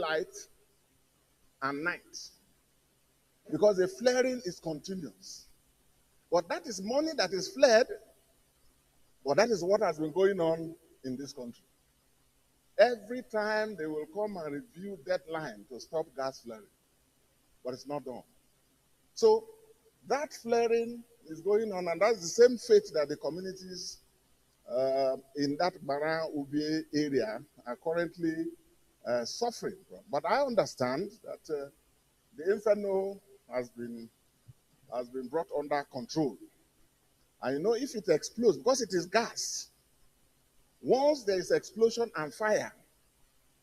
daylight and night, because the flaring is continuous. But that is money that is flared, but that is what has been going on in this country. Every time they will come and review deadline to stop gas flaring, but it's not done. So that flaring is going on, and that's the same fate that the communities in that Baran Ubi area are currently suffering from. But I understand that the inferno has been brought under control. And you know, if it explodes, because it is gas, once there is explosion and fire,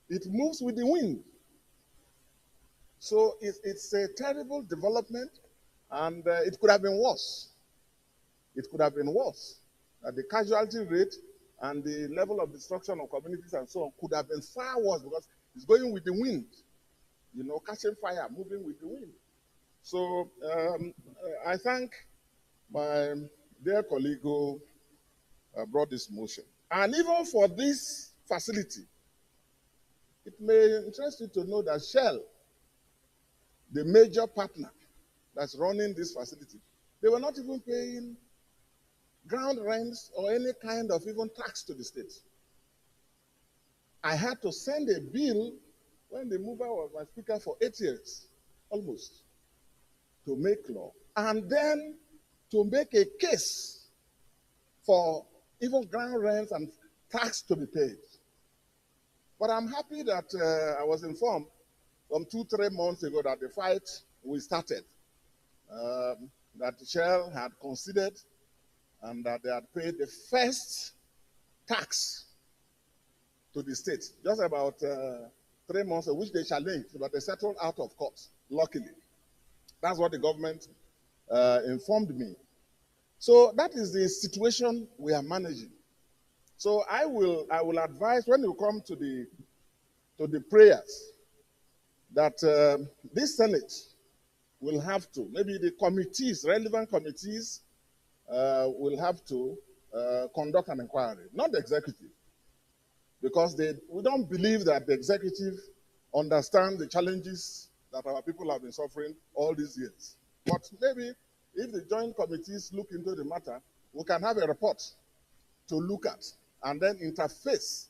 it moves with the wind. So it's a terrible development, and it could have been worse. It could have been worse. The casualty rate and the level of destruction of communities and so on could have been far worse, because it's going with the wind, you know, catching fire, moving with the wind. So I thank my dear colleague who brought this motion. And even for this facility, it may interest you to know that Shell, the major partner that's running this facility, they were not even paying ground rents or any kind of even tax to the state. I had to send a bill when the mover was my speaker for 8 years, almost, to make law, and then to make a case for even ground rents and tax to be paid. But I'm happy that I was informed from 2-3 months ago that the fight we started, that Shell had considered and that they had paid the first tax to the state, just about 3 months ago, which they challenged, but they settled out of court, luckily. That's what the government informed me. So that is the situation we are managing. So I will advise, when you come to the prayers, that this Senate will have to, maybe the committees, relevant committees, will have to conduct an inquiry, not the executive, because we don't believe that the executive understands the challenges that our people have been suffering all these years. But maybe if the joint committees look into the matter, we can have a report to look at and then interface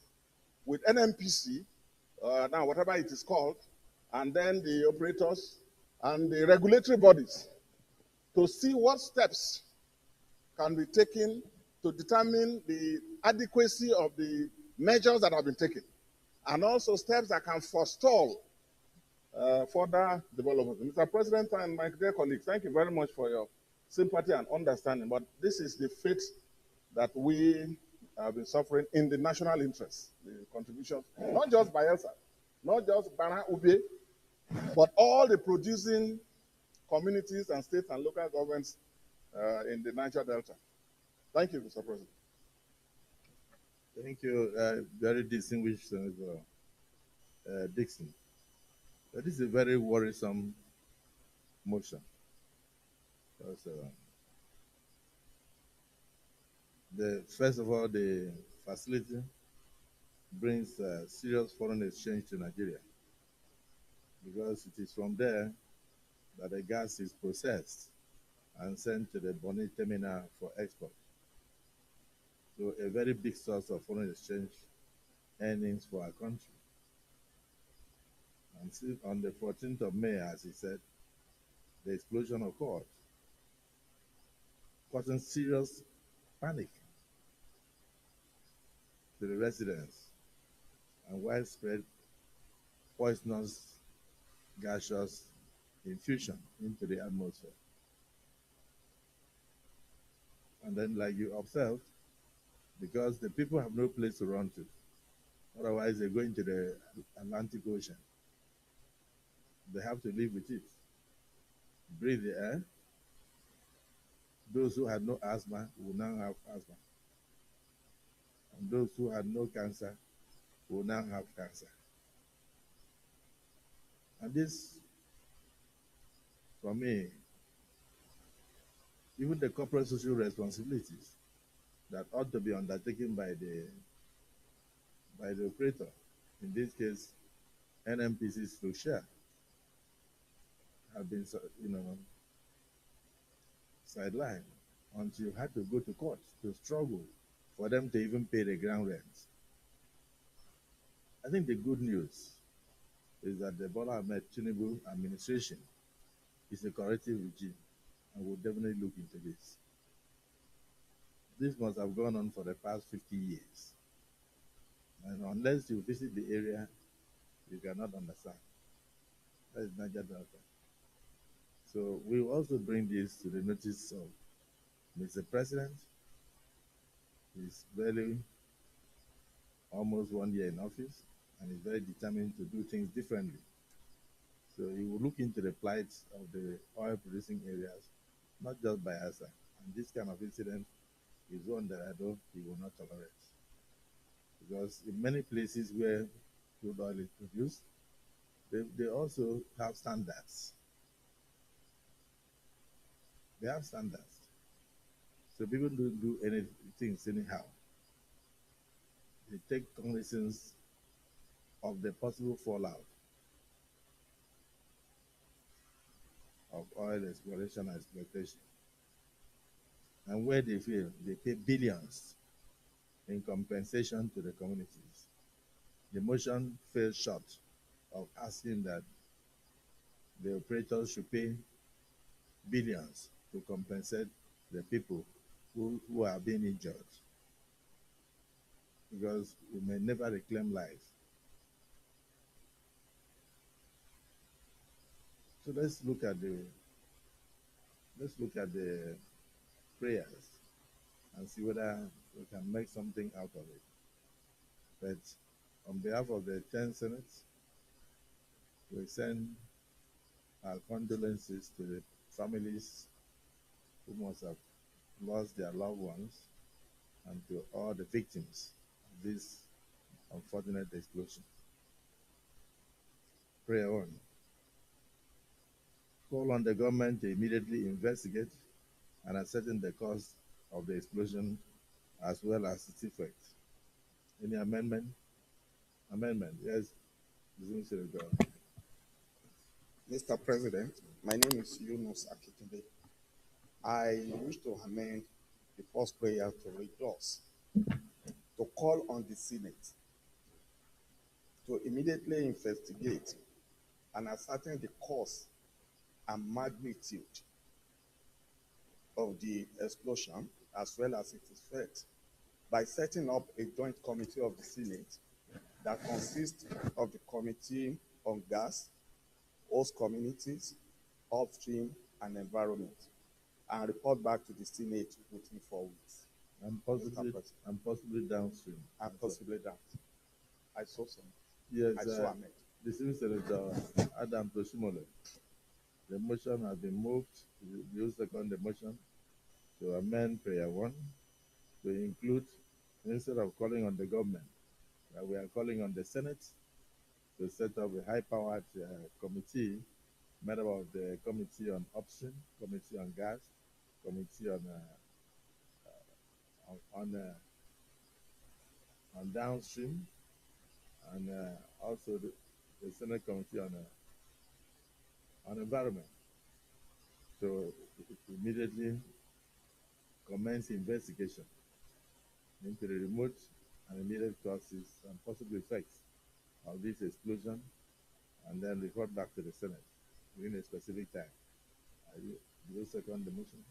with NMPC, now whatever it is called, and then the operators and the regulatory bodies to see what steps can be taken to determine the adequacy of the measures that have been taken, and also steps that can forestall further development. Mr. President and my dear colleagues, thank you very much for your sympathy and understanding, but this is the fate that we have been suffering in the national interest, the contributions, not just Bayelsa, not just Bana Ube, but all the producing communities and states and local governments in the Niger Delta. Thank you, Mr. President. Thank you, very distinguished Senator Dixon. This is a very worrisome motion. Because, first of all, the facility brings serious foreign exchange to Nigeria, because it is from there that the gas is processed and sent to the Bonny terminal for export. So a very big source of foreign exchange earnings for our country. And since on the 14th of May, as he said, the explosion occurred, causing serious panic to the residents and widespread poisonous gaseous infusion into the atmosphere. And then, like you observed, because the people have no place to run to, otherwise they go into the Atlantic Ocean. They have to live with it, breathe the air. Those who had no asthma will now have asthma. And those who had no cancer will now have cancer. And this, for me, even the corporate social responsibilities that ought to be undertaken by the operator, in this case, NMPCs to share have been, sidelined until you had to go to court to struggle for them to even pay the ground rent. I think the good news is that the Bola Ahmed Tinubu administration is a corrective regime and will definitely look into this. This must have gone on for the past 50 years. And unless you visit the area, you cannot understand. That is Niger Delta. So we will also bring this to the notice of Mr. President. He's barely almost 1 year in office and is very determined to do things differently. So he will look into the plight of the oil producing areas, not just Bayelsa. And this kind of incident is one that I know he will not tolerate. Because in many places where crude oil is produced, they also have standards. They have standards. So people don't do anything anyhow. They take cognizance of the possible fallout of oil exploration and exploitation. And where they fail, they pay billions in compensation to the communities. The motion fell short of asking that the operators should pay billions to compensate the people who are being injured. Because we may never reclaim life. So let's look at the prayers and see whether we can make something out of it. But on behalf of the 10 Senates, we send our condolences to the families who must have lost their loved ones and to all the victims of this unfortunate explosion. Prayer on. Call on the government to immediately investigate and ascertain the cause of the explosion as well as its effects. Any amendment? Amendment, yes. Mr. President, my name is Yunus Akitunde. I wish to amend the first prayer to read thus: to call on the Senate to immediately investigate and ascertain the cause and magnitude of the explosion as well as its effect by setting up a joint committee of the Senate that consists of the Committee on Gas, Host Communities, Upstream, and Environment, and report back to the Senate within 4 weeks. And possibly downstream. And possibly downstream. I saw some. Yes, I saw Ahmed. The Civil Senator Adam Toshimole. The motion has been moved. You second the motion to amend prayer 1 to include, instead of calling on the government, we are calling on the Senate to set up a high-powered committee made up of the Committee on Upstream, Committee on Gas, Committee on Downstream, and also the Senate Committee on Environment. So immediately commence investigation into the remote and immediate causes and possible effects of this explosion, and then report back to the Senate within a specific time. Do you second the motion?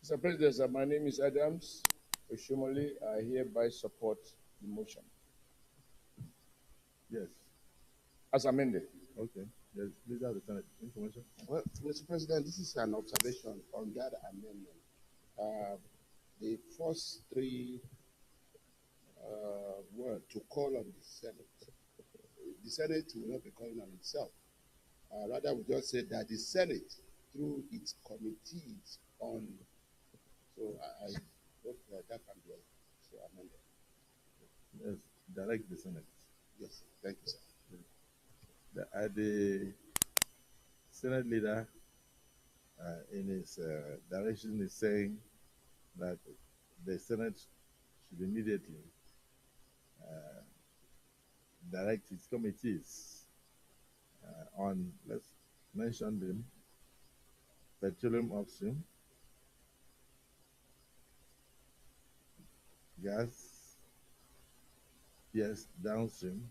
Mr. President, sir, my name is Adams Oshomole. I hereby support the motion. Yes. As amended. Okay. Yes, these are the Senate information. Well, Mr. President, this is an observation on that amendment. The first three were to call on the Senate. The Senate will not be calling on itself. Rather, we just said that the Senate, through its committees on, so I hope that can be so amended. Yes, direct the Senate. Yes, thank you, sir. The Senate leader, in his direction, is saying that the Senate should immediately direct its committees on, let's mention them, petroleum upstream, gas, yes, downstream,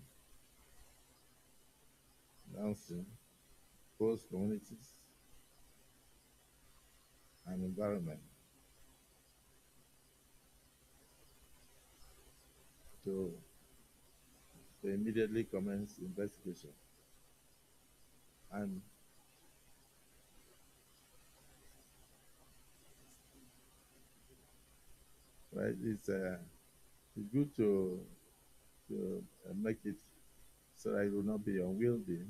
host communities, and environment. To immediately commence investigation. And right, it's good to make it so that it will not be unwieldy.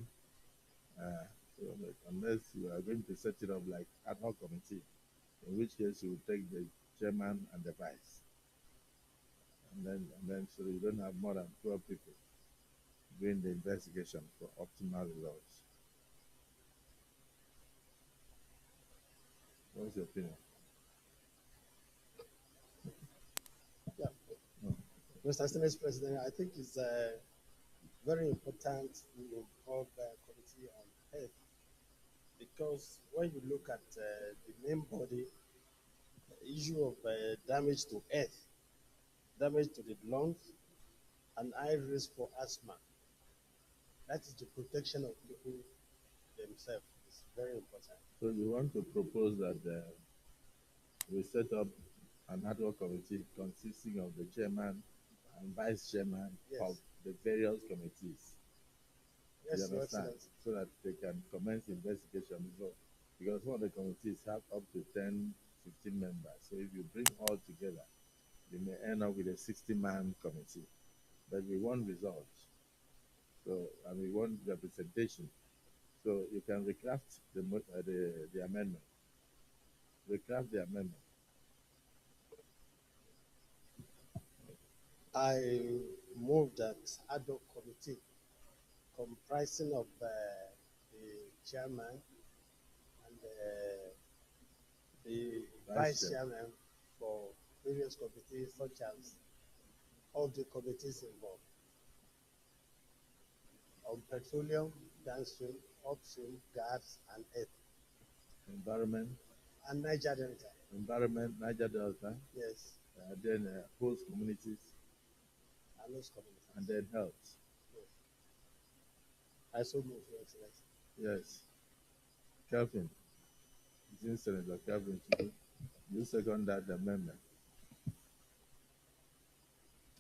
Uh, so unless you are going to set it up like ad hoc committee, in which case you will take the chairman and the vice, and then so you don't have more than 12 people doing the investigation for optimal results. What's your opinion? Yeah. Mr. Senate President, I think it's very important to involve the Committee on Health, because when you look at the main body, the issue of damage to earth, damage to the lungs, and high risk for asthma, that is the protection of people themselves. It's very important. So you want to propose that we set up an ad hoc committee consisting of the chairman and vice chairman Yes. of the various committees. Yes, You Your understand? Excellency. So that they can commence investigation because one of the committees have up to 10, 15 members. So if you bring all together, you may end up with a 60-man committee. But we want results. So, and we want representation. So you can recraft the amendment. Recraft the amendment. I move that ad hoc committee comprising of the chairman and the vice chairman for various committees, such as all the committees involved on petroleum, downstream, upstream, gas, and earth. Environment. And Niger Delta. Environment, Niger Delta. Yes. Then host communities. And those communities. And then health. Yes. I so move, Your Excellency. Yes. Kelvin. Senator Kelvin, you second that amendment.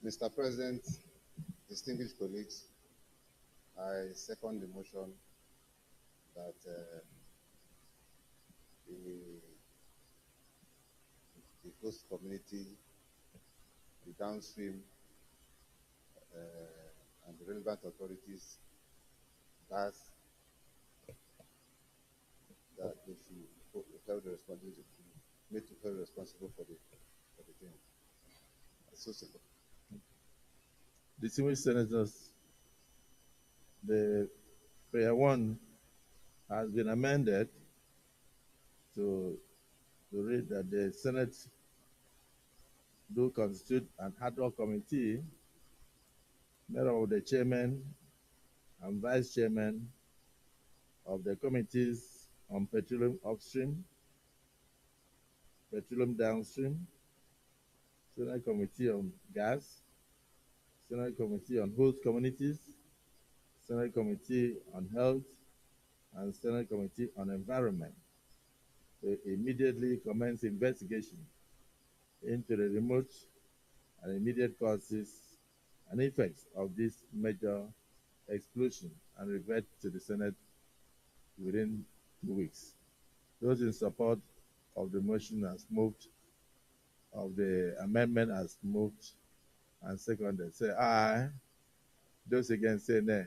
Mr. President, distinguished colleagues, I second the motion that the host community, the downstream, and the relevant authorities, that they should hold the responsibility, made to hold responsible for the thing. So simple. Distinguished senators, the prayer 1 has been amended to read that the Senate do constitute an ad hoc committee made up of the chairman and vice chairman of the committees on petroleum upstream, petroleum downstream, Senate Committee on Gas, Senate Committee on Host Communities, Senate Committee on Health, and Senate Committee on Environment to immediately commence investigation into the remote and immediate causes and effects of this major explosion and revert to the Senate within 2 weeks. Those in support of the motion as moved, of the amendment as moved and seconded, say aye. Those against say nay.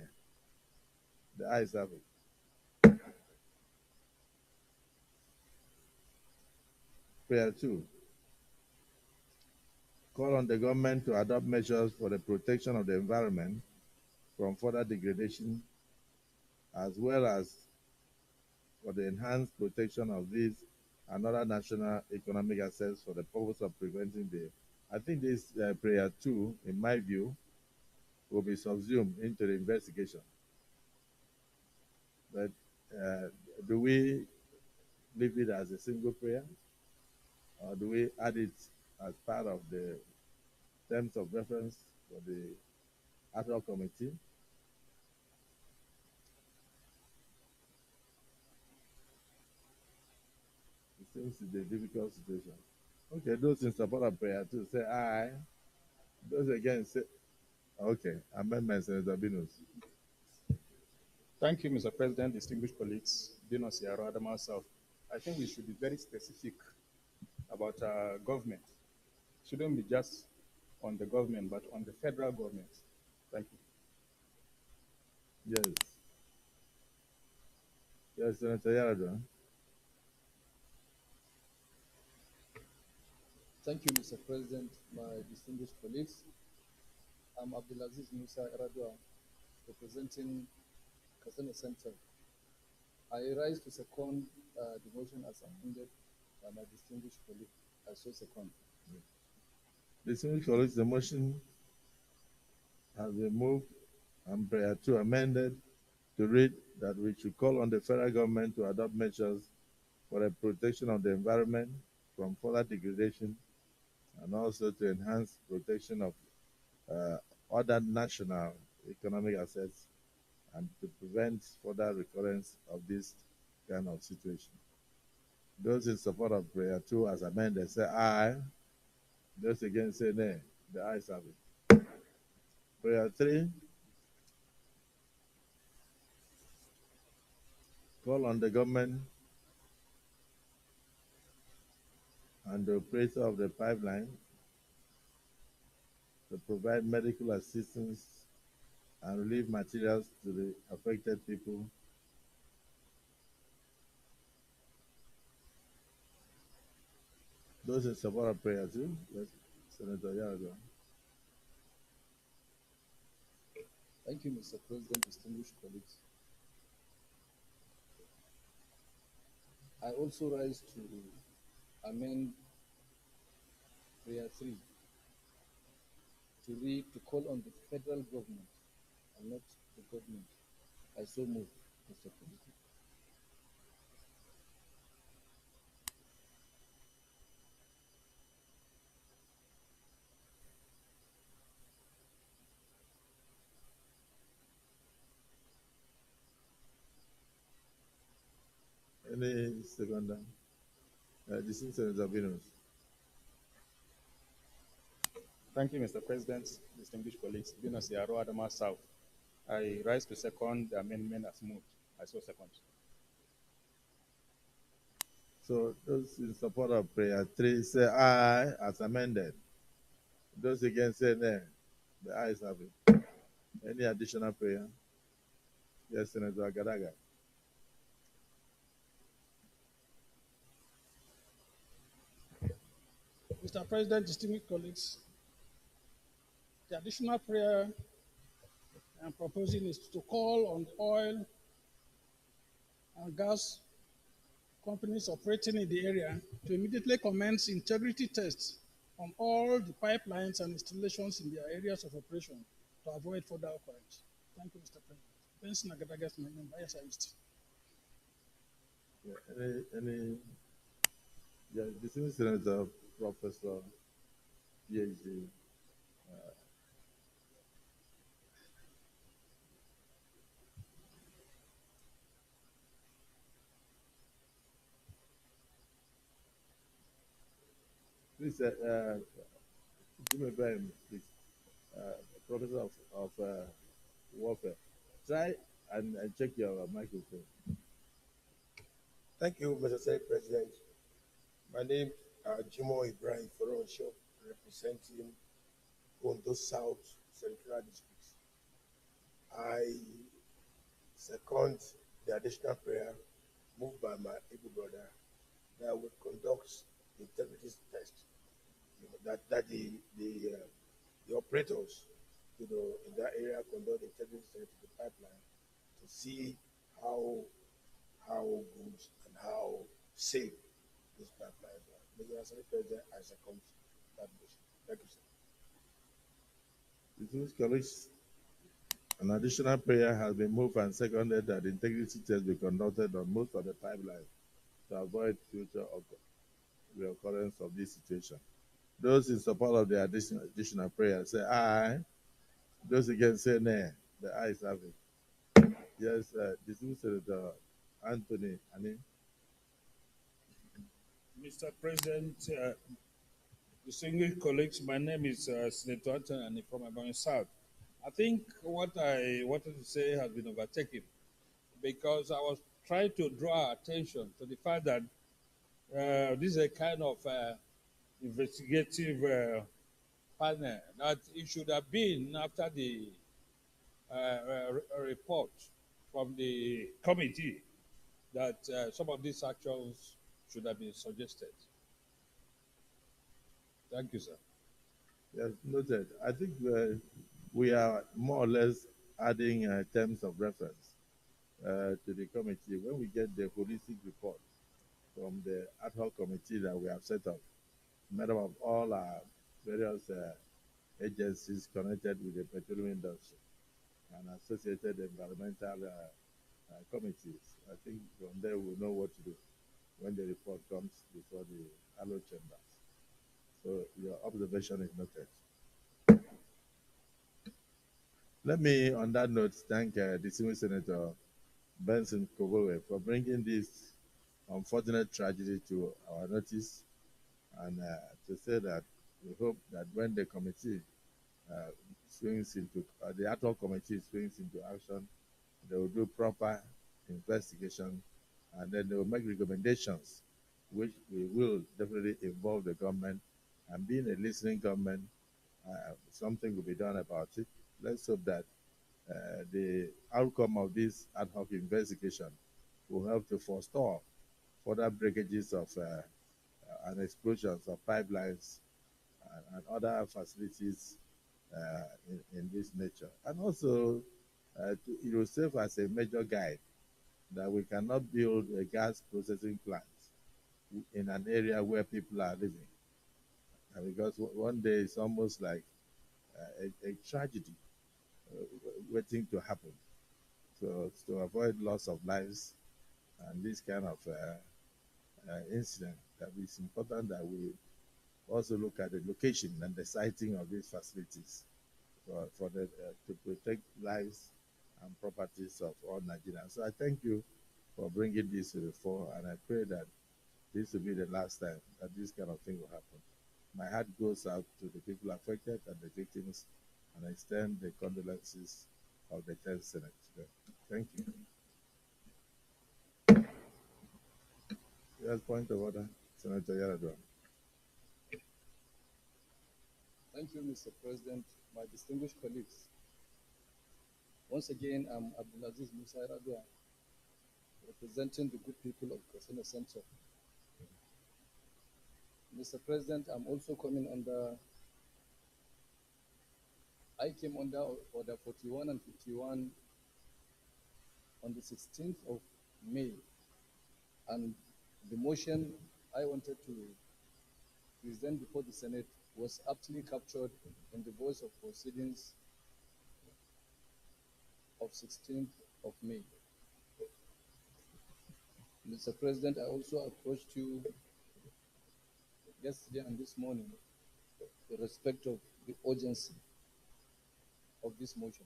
The ayes have it. Prayer 2. Call on the government to adopt measures for the protection of the environment from further degradation, as well as for the enhanced protection of these and other national economic assets for the purpose of preventing the. I think this prayer 2, in my view, will be subsumed into the investigation. But do we leave it as a single prayer, or do we add it as part of the terms of reference for the ad hoc committee? It seems to be a difficult situation. Okay, those in support of prayer 2 say aye. Those against say, okay, amendment, Senator Binus. Thank you, Mr. President, distinguished colleagues, Dinos Yaro, Adama South. I think we should be very specific about our government. It shouldn't be just on the government, but on the federal government. Thank you. Yes. Yes, Senator Yaradua. Thank you, Mr. President, my distinguished colleagues. I'm Abdulaziz Musa Eradua, representing Kasane Center. I rise to second the motion as amended by my distinguished colleague. I so second. Distinguished colleagues, the motion has been moved and prayer 2 amended to read that we should call on the federal government to adopt measures for the protection of the environment from further degradation, and also to enhance protection of other national economic assets, and to prevent further recurrence of this kind of situation. Those in support of prayer 2 as amended say aye. Those against say nay. The ayes have it. Prayer 3. Call on the government and the operator of the pipeline to provide medical assistance and relief materials to the affected people. Those in support of prayer 2, yes, Senator Yaradua. Thank you, Mr. President, distinguished colleagues. I also rise to amend prayer 3 to read to call on the federal government and not the government. I so move, Mr. President. Any seconder? This is Senator Binus. Thank you, Mr. President, distinguished colleagues, Dinos Yaro, Adama South. I rise to second the amendment as moved. I so second. So those in support of prayer 3 say aye as amended. Those against say nay. The ayes have it. Any additional prayer? Yes, Senator Agadaga. Mr. President, distinguished colleagues, the additional prayer I'm proposing is to call on oil and gas companies operating in the area to immediately commence integrity tests on all the pipelines and installations in their areas of operation to avoid further occurrence. Thank you, Mr. President. Benson Agadaga is my name. Yes, I used. Yeah, this is Senator Professor PhD. Please, do me a favor, please. Professor of Warfare, try and check your microphone. Thank you, Mr. Senate President. My name is Jimo Ibrahim Foronsho, representing Ondo South Central District. I second the additional prayer moved by my able brother that would conduct the integrity test. That the operators, in that area conduct the integrity test to the pipeline to see how good and how safe these pipelines are. Mr. Senate President, I second that motion. Thank you, sir. Distinguished colleagues, An additional prayer has been moved and seconded that integrity tests be conducted on most of the pipelines to avoid future reoccurrence of this situation. Those in support of the additional prayer say aye. Those against say nay. The ayes have it. Yes, distinguished Senator Anthony Ani. Mr. President, distinguished colleagues, my name is Senator Anthony Ani from Ebonyi South. I think what I wanted to say has been overtaken because I was trying to draw attention to the fact that this is a kind of investigative panel that it should have been after the report from the committee that some of these actions should have been suggested. Thank you, sir. Yes, noted. I think we are more or less adding terms of reference to the committee when we get the holistic report from the ad hoc committee that we have set up, made up of all our various agencies connected with the petroleum industry and associated environmental committees. I think from there we'll know what to do when the report comes before the allo chambers. So your observation is noted. Let me, on that note, thank distinguished Senator Benson Kogowe for bringing this unfortunate tragedy to our notice, and to say that we hope that when the committee swings into, the ad hoc committee swings into action, they will do proper investigation, and then they will make recommendations, which we will definitely involve the government, and being a listening government, something will be done about it. Let's hope that the outcome of this ad hoc investigation will help to forestall further breakages of and explosions of pipelines and other facilities in this nature. And also, it will serve as a major guide that we cannot build a gas processing plant in an area where people are living. Because one day it's almost like a tragedy waiting to happen. So to avoid loss of lives and this kind of incident, that it's important that we also look at the location and the siting of these facilities to protect lives and properties of all Nigerians. So I thank you for bringing this to the fore, and I pray that this will be the last time that this kind of thing will happen. My heart goes out to the people affected and the victims, and I extend the condolences of the 10th Senate. Thank you. Yes, point of order, Senator Yaradua. Thank you, Mr. President, my distinguished colleagues. Once again, I'm Abdulaziz Musa Radua, representing the good people of Kasina Center. Mr. President, I'm also coming under, I came under Order 41 and 51 on the 16th of May, and the motion I wanted to present before the Senate was aptly captured in the voice of proceedings of 16th of May. Mr. President, I also approached you yesterday and this morning in respect of the urgency of this motion.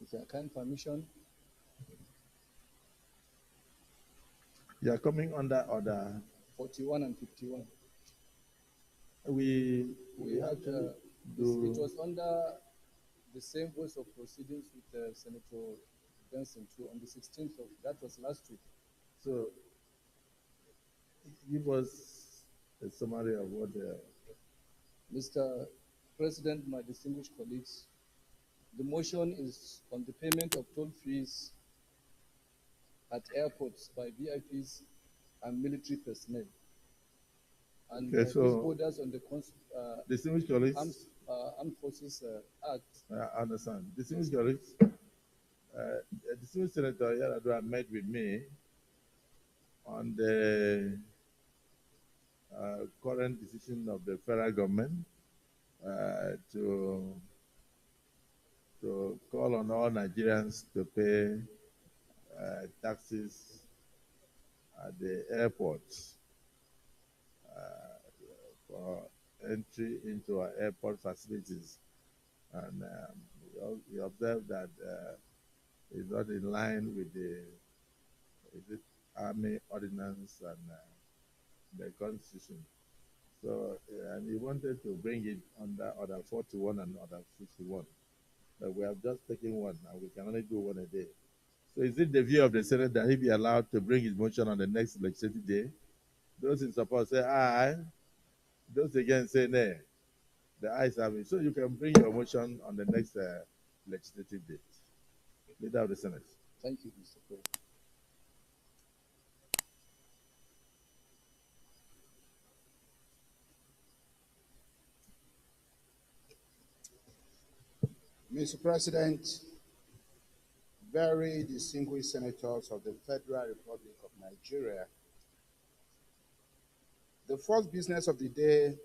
With your kind permission, You are coming under Order 41 and 51. We had, do. It was under the same voice of proceedings with Senator Benson too on the 16th of, that was last week. So, give us a summary of what Mr. President, my distinguished colleagues, the motion is on the payment of toll fees at airports by VIPs and military personnel. And Okay, so this borders on the distinguished colleagues, Armed Forces Act. I understand. Distinguished colleagues, distinguished Senator Yaradua met with me on the current decision of the federal government to call on all Nigerians to pay taxes at the airports for entry into our airport facilities. And we observed that it's not in line with the Army Ordinance and the Constitution. So, and he wanted to bring it under Order 41 and Order 51. But we have just taken one, and we can only do one a day. So is it the view of the Senate that he be allowed to bring his motion on the next legislative day? Those in support say aye. Those against say nay. The ayes have it. So you can bring your motion on the next legislative date. Leader of the Senate. Thank you, Mr. President. Mr. President, very distinguished senators of the Federal Republic of Nigeria, the first business of the day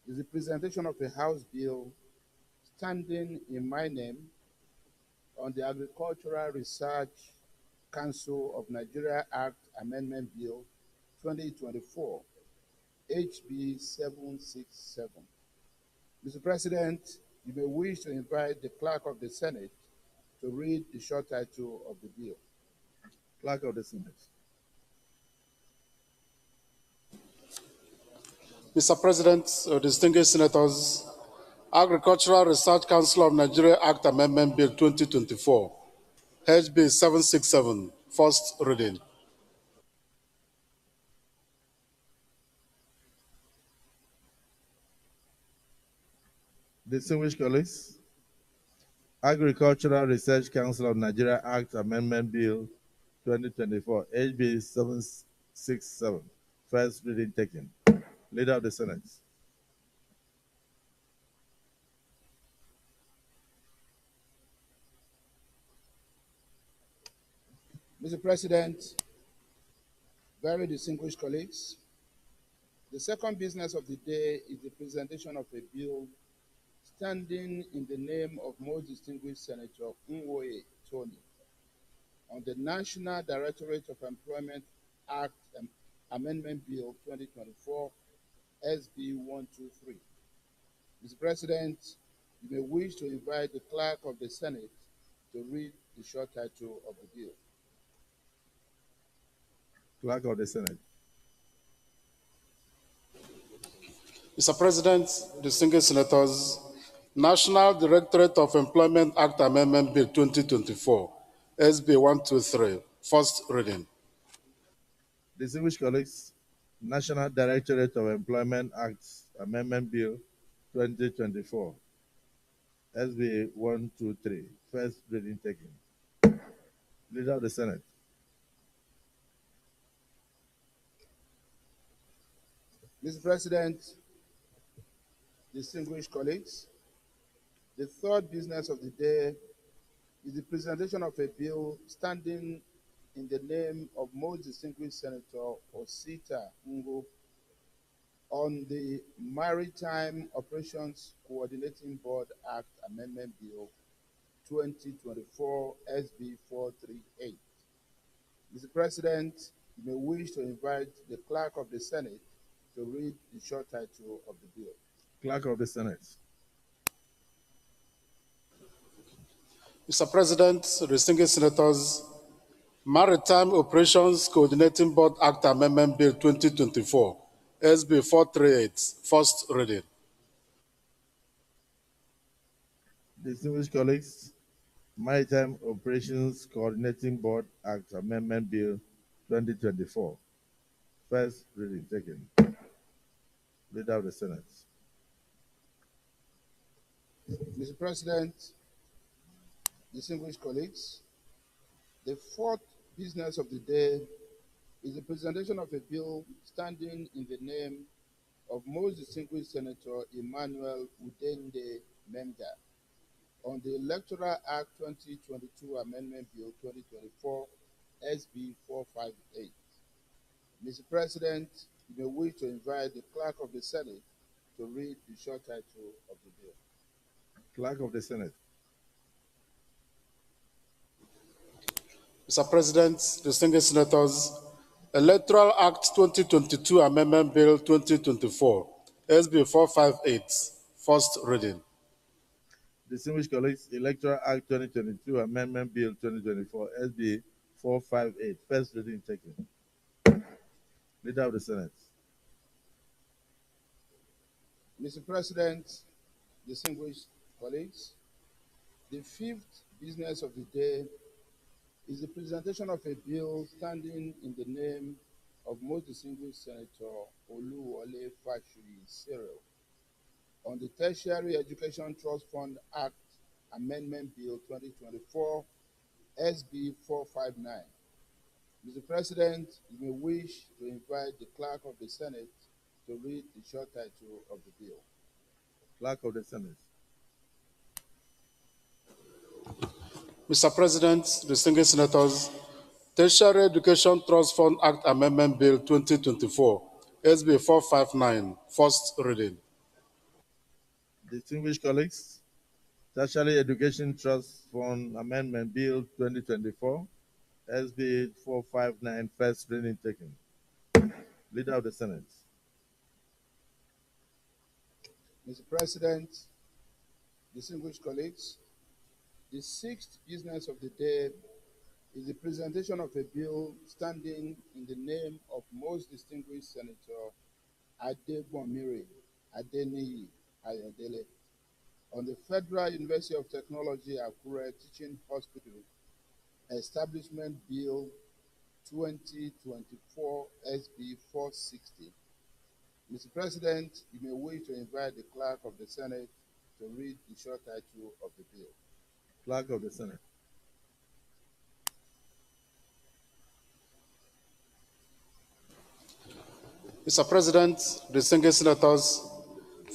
is the presentation of a House bill standing in my name on the Agricultural Research Council of Nigeria Act Amendment Bill 2024, HB 767. Mr. President, you may wish to invite the Clerk of the Senate to read the short title of the bill. Clerk of the Senate. Mr. President, distinguished senators, Agricultural Research Council of Nigeria Act Amendment Bill 2024, HB 767, first reading. Distinguished colleagues, Agricultural Research Council of Nigeria Act Amendment Bill 2024, HB 767, first reading taken. Leader of the Senate. Mr. President, very distinguished colleagues, the second business of the day is the presentation of a bill standing in the name of most distinguished Senator Nwoye Tony on the National Directorate of Employment Act Amendment Bill 2024, SB 123. Mr. President, you may wish to invite the Clerk of the Senate to read the short title of the bill. Clerk of the Senate. Mr. President, distinguished senators, National Directorate of Employment Act Amendment Bill 2024, SB 123, first reading. Distinguished colleagues, National Directorate of Employment Act Amendment Bill 2024, SB 123, first reading taken. Leader of the Senate. Mr. President, distinguished colleagues, the third business of the day is the presentation of a bill standing in the name of most distinguished Senator Osita Ngo on the Maritime Operations Coordinating Board Act Amendment Bill 2024, SB 438. Mr. President, you may wish to invite the Clerk of the Senate to read the short title of the bill. Clerk of the Senate. Mr. President, distinguished senators, Maritime Operations Coordinating Board Act Amendment Bill 2024, SB 438, first reading. Distinguished colleagues, Maritime Operations Coordinating Board Act Amendment Bill 2024, first reading taken. Leader of the Senate. Mr. President, distinguished colleagues, the fourth business of the day is the presentation of a bill standing in the name of most distinguished Senator Emmanuel Udende Memga on the Electoral Act 2022 Amendment Bill 2024, SB 458. Mr. President, you may wish to invite the Clerk of the Senate to read the short title of the bill? Clerk of the Senate. Mr. President, distinguished senators, Electoral Act 2022 Amendment Bill 2024, SB 458, first reading. Distinguished colleagues, Electoral Act 2022 Amendment Bill 2024, SB 458, first reading taken. Leader of the Senate. Mr. President, distinguished colleagues, the fifth business of the day is the presentation of a bill standing in the name of most distinguished Senator Oluwole Fashuyi Cyril on the Tertiary Education Trust Fund Act Amendment Bill 2024, SB 459. Mr. President, you may wish to invite the Clerk of the Senate to read the short title of the bill. Clerk of the Senate. Mr. President, distinguished senators, Tertiary Education Trust Fund Act Amendment Bill 2024, SB 459, first reading. Distinguished colleagues, Tertiary Education Trust Fund Amendment Bill 2024, SB 459, first reading taken. Leader of the Senate. Mr. President, distinguished colleagues, the sixth business of the day is the presentation of a bill standing in the name of most distinguished Senator Adegbonmire Adeniyi Ayodele on the Federal University of Technology Akure Teaching Hospital Establishment Bill 2024 SB 460. Mr. President, you may wish to invite the Clerk of the Senate to read the short title of the bill. Clerk of the Senate. Mr. President, distinguished senators,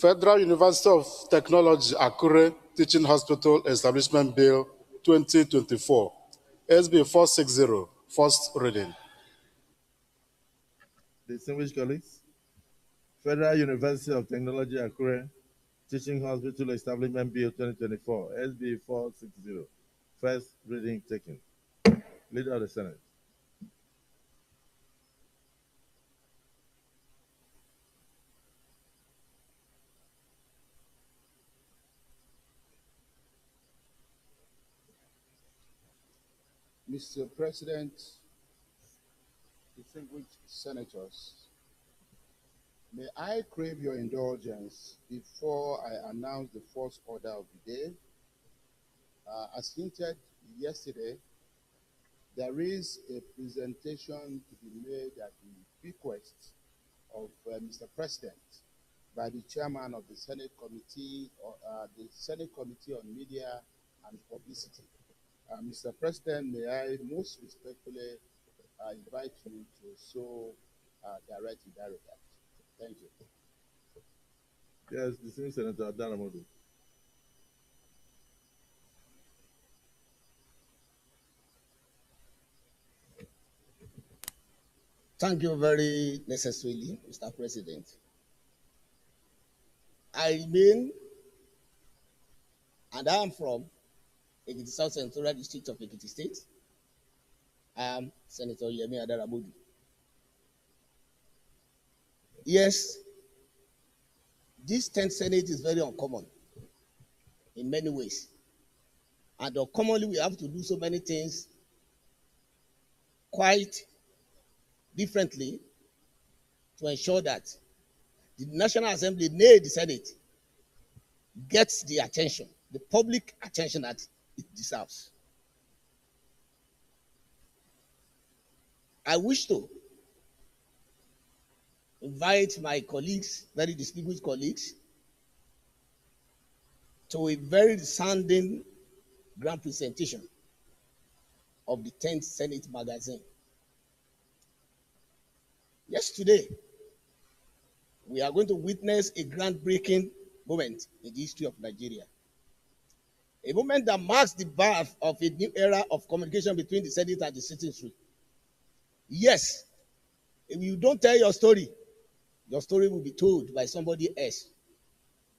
Federal University of Technology Akure Teaching Hospital Establishment Bill 2024, SB 460, first reading. Distinguished colleagues, Federal University of Technology Akure Teaching Hospital Establishment Bill 2024, SB 460, first reading taken. Leader of the Senate. Mr. President, distinguished senators, may I crave your indulgence before I announce the first order of the day. As hinted yesterday, there is a presentation to be made at the request of Mr. President by the chairman of the Senate Committee on Media and Publicity. Mr. President, may I most respectfully invite you to so direct that. Thank you. Yes, distinguished Senator Adaramodu. Thank you very necessarily, Mr. President. I remain, and I am from Ekiti South Central District of Ekiti State. I am Senator Yemi Adaramodu. Yes, this 10th Senate is very uncommon in many ways. And uncommonly, we have to do so many things quite differently to ensure that the National Assembly, nay, the Senate, gets the attention, the public attention that it deserves. I wish to invite my colleagues, very distinguished colleagues, to a very resounding grand presentation of the 10th Senate magazine. Yesterday, we are going to witness a groundbreaking moment in the history of Nigeria. A moment that marks the birth of a new era of communication between the Senate and the citizenry. Yes, if you don't tell your story will be told by somebody else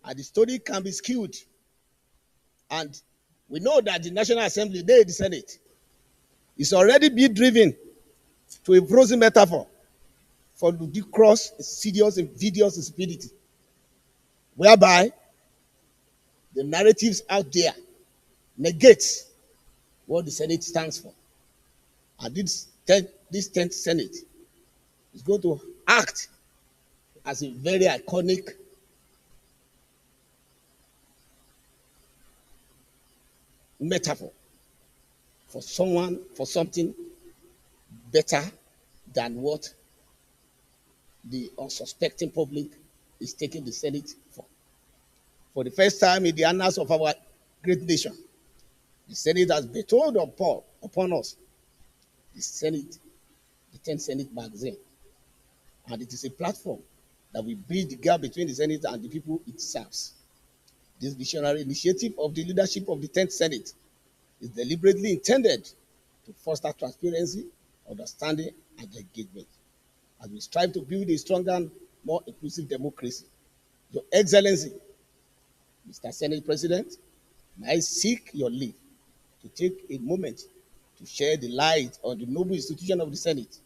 and the story can be skewed. And we know that the National Assembly, the Senate, is already being driven to a frozen metaphor for ludicrous, insidious, invidious stupidity, whereby the narratives out there negate what the Senate stands for. And this 10th Senate is going to act as a very iconic metaphor for for something better than what the unsuspecting public is taking the Senate for. For the first time in the annals of our great nation, the Senate has bestowed upon us the Senate, the 10th Senate magazine. And it is a platform that will bridge the gap between the Senate and the people it serves. This visionary initiative of the leadership of the 10th Senate is deliberately intended to foster transparency, understanding, and engagement as we strive to build a stronger and more inclusive democracy. Your Excellency, Mr. Senate President, may I seek your leave to take a moment to share the light on the noble institution of the Senate.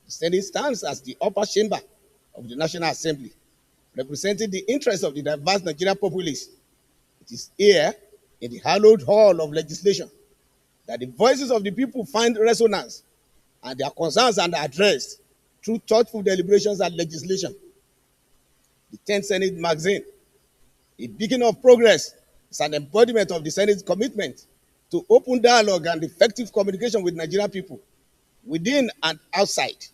The Senate stands as the upper chamber of the National Assembly, representing the interests of the diverse Nigerian populace. It is here, in the hallowed hall of legislation, that the voices of the people find resonance and their concerns are addressed through thoughtful deliberations and legislation. The 10th Senate magazine, a beacon of progress, is an embodiment of the Senate's commitment to open dialogue and effective communication with Nigerian people, within and outside.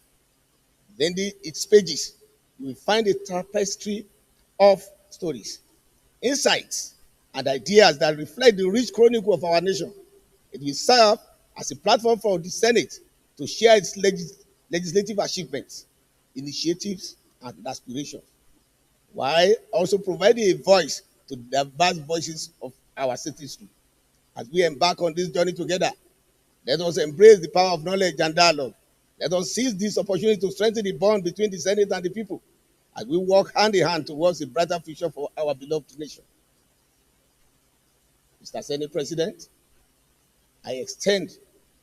Then its pages, you will find a tapestry of stories, insights, and ideas that reflect the rich chronicle of our nation. It will serve as a platform for the Senate to share its legislative achievements, initiatives, and aspirations, while also providing a voice to the diverse voices of our citizens. As we embark on this journey together, let us embrace the power of knowledge and dialogue. Let us seize this opportunity to strengthen the bond between the Senate and the people as we work hand in hand towards a brighter future for our beloved nation. Mr. Senate President, I extend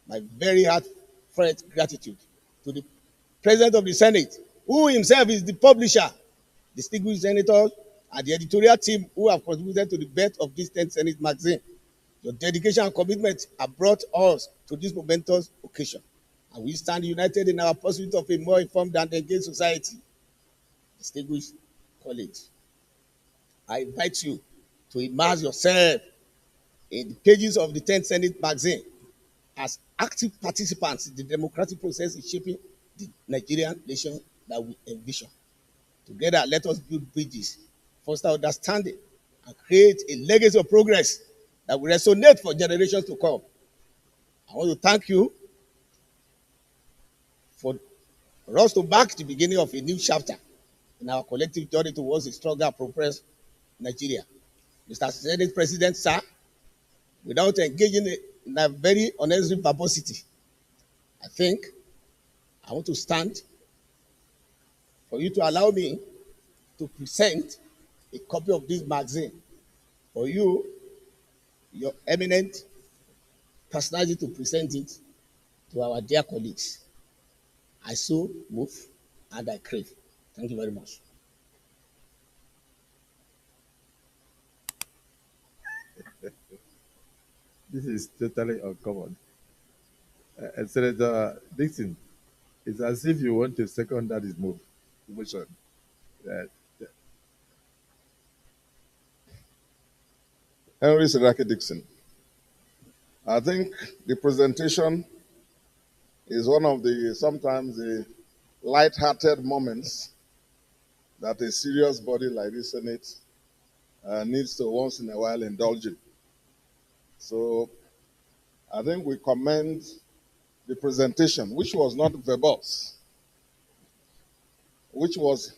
my very heartfelt gratitude to the President of the Senate, who himself is the publisher, distinguished senators, and the editorial team who have contributed to the birth of this 10th Senate magazine. Your dedication and commitment have brought us to this momentous occasion, and we stand united in our pursuit of a more informed and engaged society. Distinguished colleagues, I invite you to immerse yourself in the pages of the 10th Senate magazine as active participants in the democratic process in shaping the Nigerian nation that we envision. Together, let us build bridges, foster understanding, and create a legacy of progress that will resonate for generations to come. I want to thank you for us to mark the beginning of a new chapter in our collective journey towards a stronger and prosperous Nigeria. Mr. Senate President, sir, without engaging in a very unnecessary verbosity, I think I want to stand for you to allow me to present a copy of this magazine for you, your eminent personality, to present it to our dear colleagues. I so move and I crave. Thank you very much. This is totally uncommon. Senator Dixon, it's as if you want to second that is move. Motion. Henry Siraki Dixon. I think the presentation is one of the sometimes the light-hearted moments that a serious body like the Senate needs to once in a while indulge in. So I think we commend the presentation, which was not verbose, which was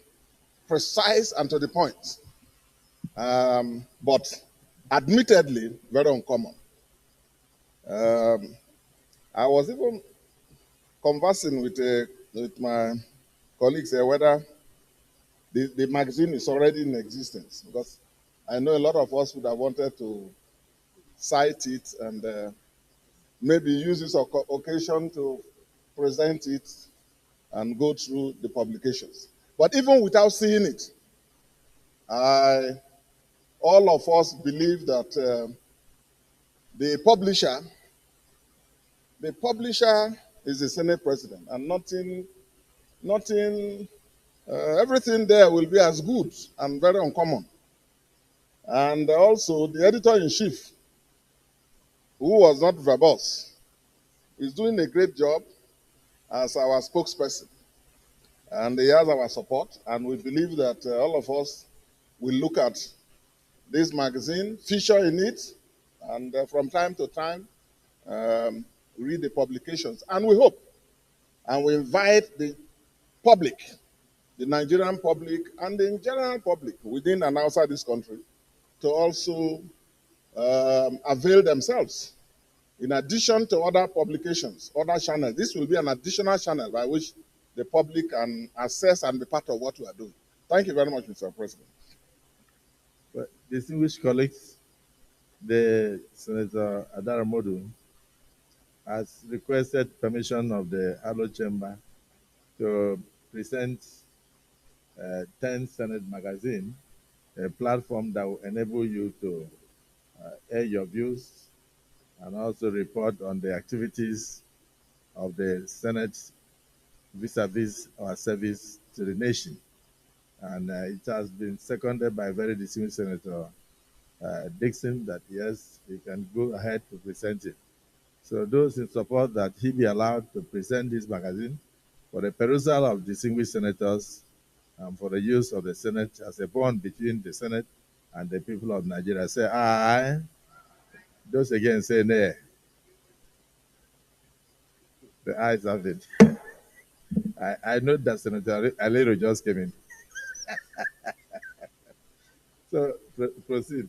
precise and to the point, but admittedly very uncommon. I was even conversing with my colleagues here whether the magazine is already in existence, because I know a lot of us would have wanted to cite it and maybe use this occasion to present it and go through the publications. But even without seeing it, all of us believe that the publisher is the Senate president, and everything there will be as good and very uncommon. And also, the editor-in-chief, who was not verbose, is doing a great job as our spokesperson. And he has our support, and we believe that all of us will look at this magazine, feature in it, and from time to time, read the publications. And we hope, and we invite the public, the Nigerian public, and the general public within and outside this country to also avail themselves. In addition to other publications, other channels, this will be an additional channel by which the public can access and be part of what we are doing. Thank you very much, Mr. President. Well, distinguished colleagues, the Senator Adaramodu has requested permission of the Harlow Chamber to present 10 Senate Magazine, a platform that will enable you to air your views and also report on the activities of the Senate vis-a-vis our service to the nation. And it has been seconded by very distinguished Senator Dixon that yes, he can go ahead to present it. So those in support that he be allowed to present this magazine for the perusal of distinguished senators and for the use of the Senate as a bond between the Senate and the people of Nigeria, say aye. Those again say nay. The ayes have it. I know that Senator Alero just came in. So proceed.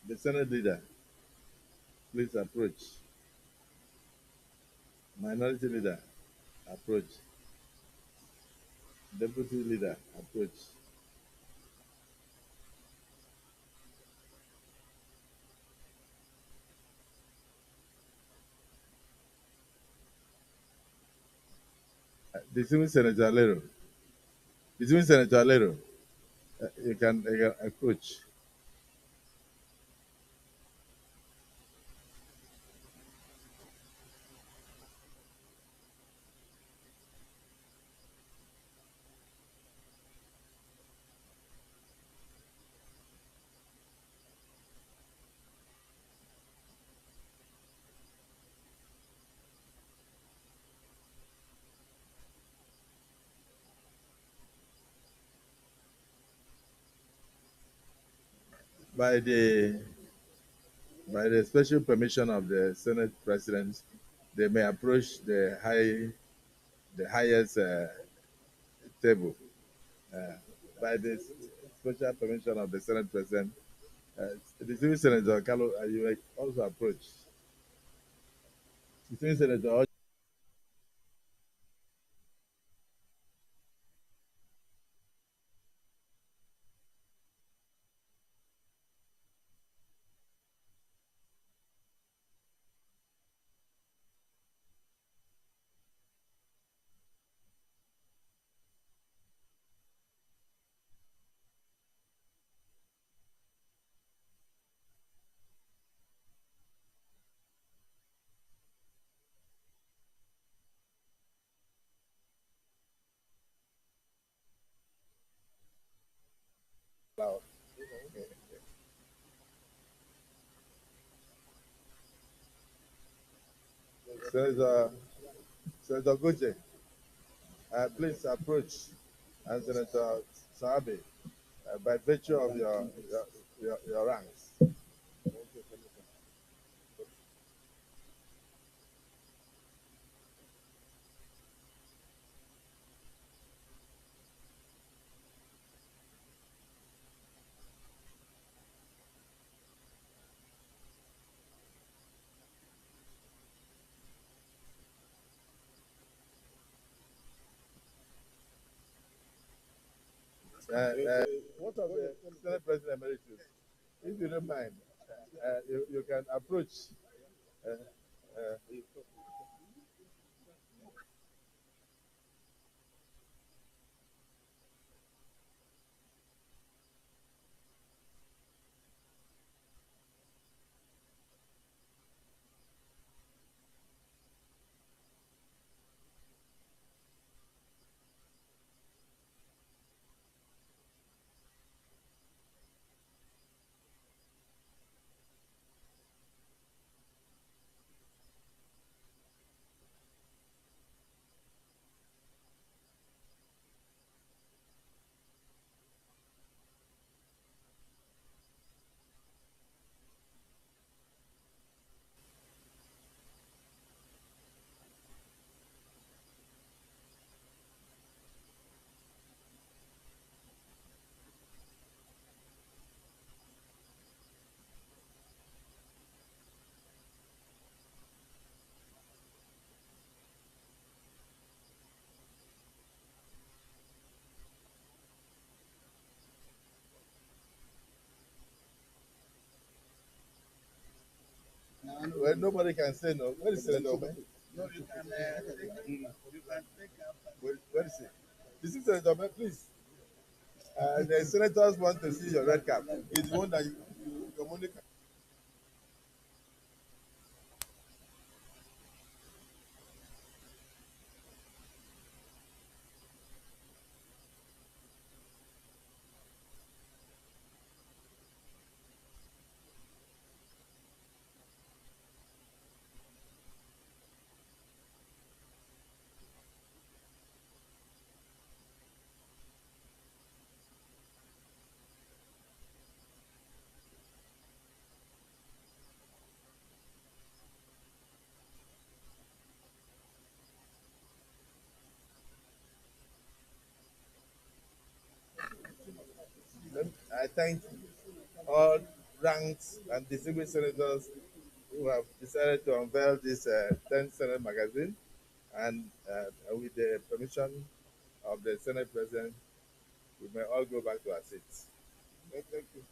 The Senate leader, please approach. Minority leader, approach. Deputy leader, approach. Distinguished Senator Alero. Distinguished Senator Alero, you can approach. By the special permission of the Senate President, they may approach the highest table. By the special permission of the Senate President, the distinguished Senator Carlo, you also approach. Distinguished Senator. Senator Gucci, please approach, and Senator Sabe, by virtue of your ranks. What of the Senate President Emeritus? If you don't mind, you can approach. Uh, uh, well, nobody can say no. Where is Senator Obey? No, you can take where is it? This is Senator Obey, please. The senators want to see your red cap. It's the one that you communicate. I thank all ranked and distinguished senators who have decided to unveil this 10th Senate magazine. And with the permission of the Senate President, we may all go back to our seats. Thank you.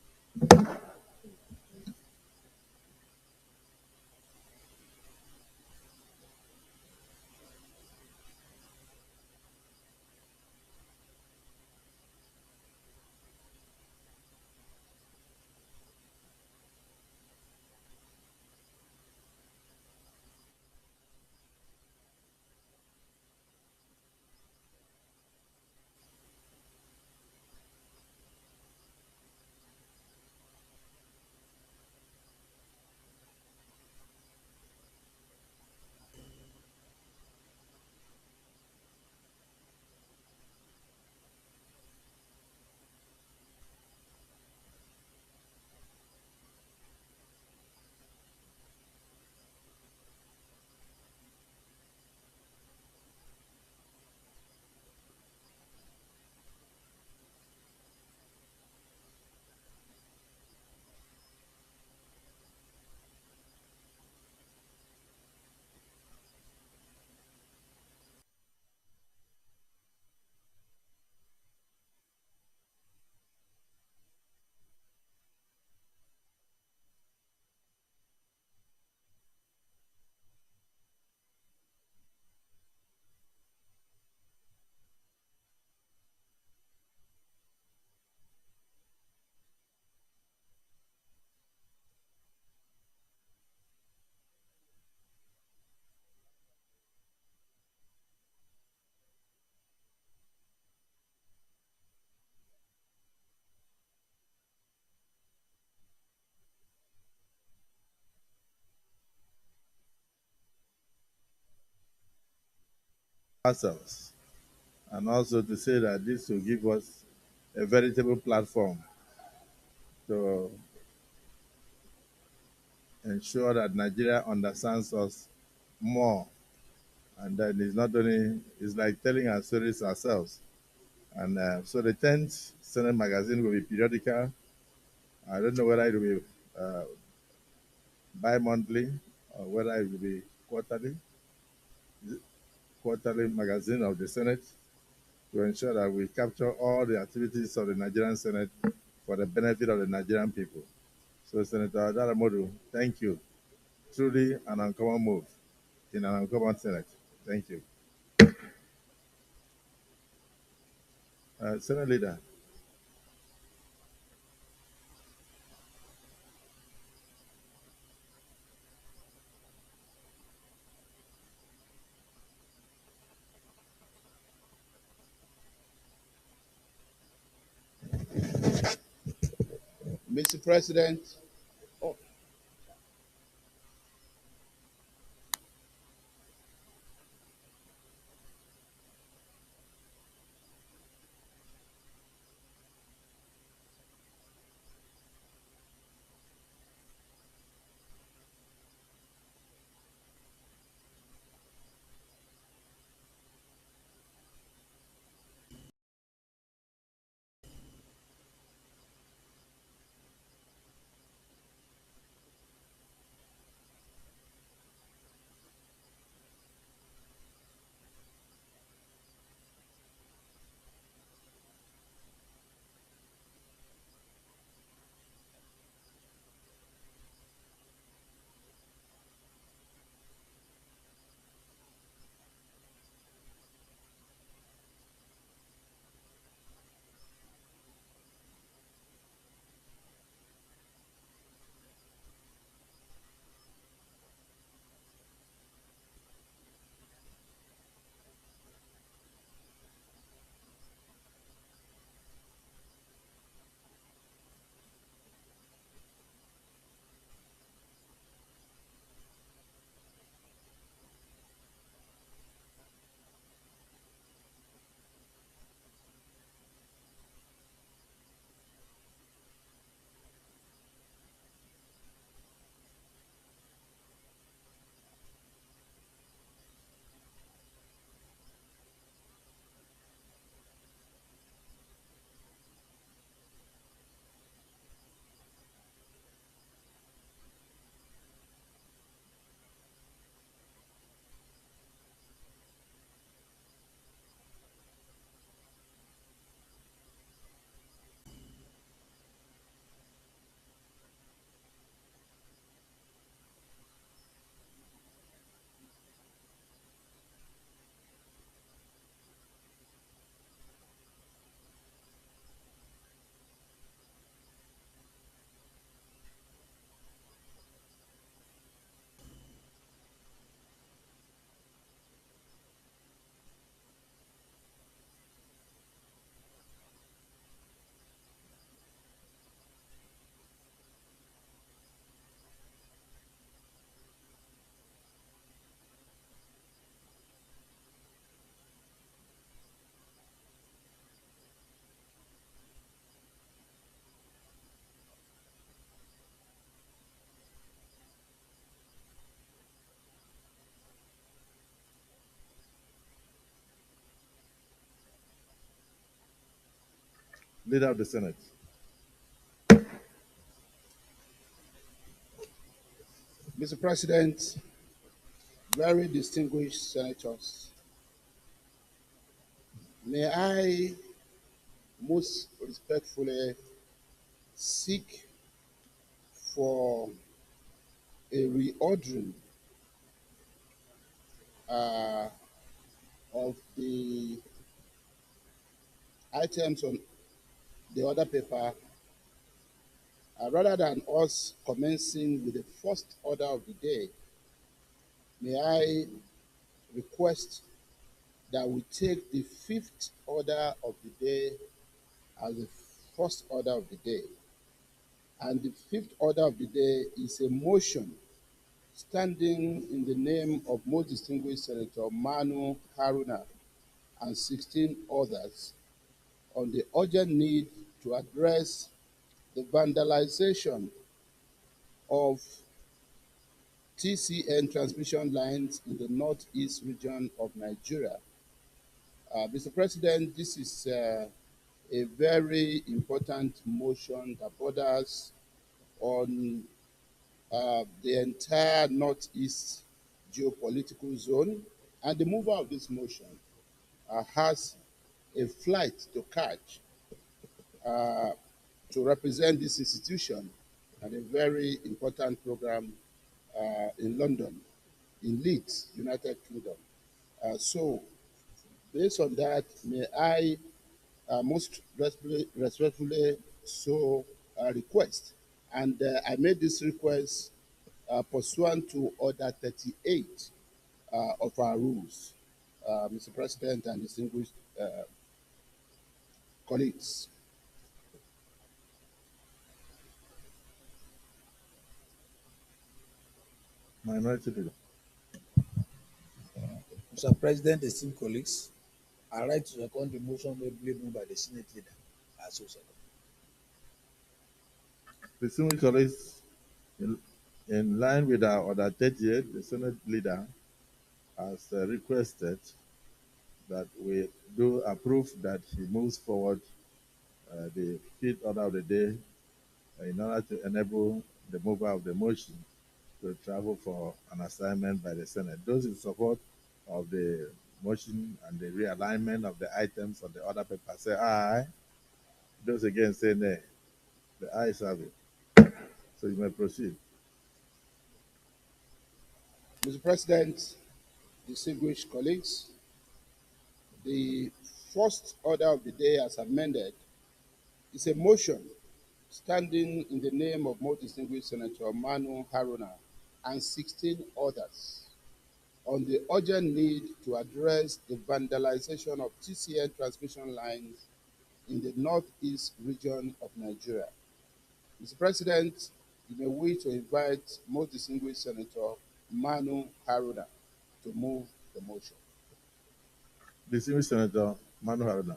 Ourselves, and also to say that this will give us a veritable platform to ensure that Nigeria understands us more. And then it's not only, it's like telling our stories ourselves. And so the 10th Senate magazine will be periodical. I don't know whether it will be bi-monthly or whether it will be quarterly magazine of the Senate. to ensure that we capture all the activities of the Nigerian Senate for the benefit of the Nigerian people. So, Senator Adaramodu, thank you. Truly an uncommon move in an uncommon Senate. Thank you. Senate Leader. Mr. President, oh, Leader of the Senate. Mr. President, very distinguished senators, may I most respectfully seek for a reordering uh, of the items on the order paper, rather than us commencing with the first order of the day. May I request that we take the fifth order of the day as the first order of the day. And the fifth order of the day is a motion standing in the name of most distinguished Senator Manu Haruna and 16 others on the urgent need to address the vandalization of TCN transmission lines in the northeast region of Nigeria. Mr. President, this is a very important motion that borders on the entire northeast geopolitical zone. And the mover of this motion has a flight to catch to represent this institution at a very important program in London, in Leeds, United Kingdom. So, based on that, may I most respectfully so request, and I made this request pursuant to Order 38 of our rules, Mr. President and distinguished colleagues. Minority Leader. Mr. President, esteemed colleagues, I write to second the motion moved by the Senate leader. As also. Distinguished colleagues, in line with our Order 38, the Senate leader has requested that we do approve that he moves forward the fifth order of the day in order to enable the mover of the motion to travel for an assignment by the Senate. Those in support of the motion and the realignment of the items on the order paper say aye. Those against say nay. The ayes have it. So you may proceed. Mr. President, distinguished colleagues, the first order of the day as amended is a motion standing in the name of most distinguished Senator Manu Haruna and 16 others on the urgent need to address the vandalization of TCN transmission lines in the northeast region of Nigeria. Mr. President, you may wish to invite most distinguished Senator Manu Haruna to move the motion. Distinguished Senator Manu Haruna.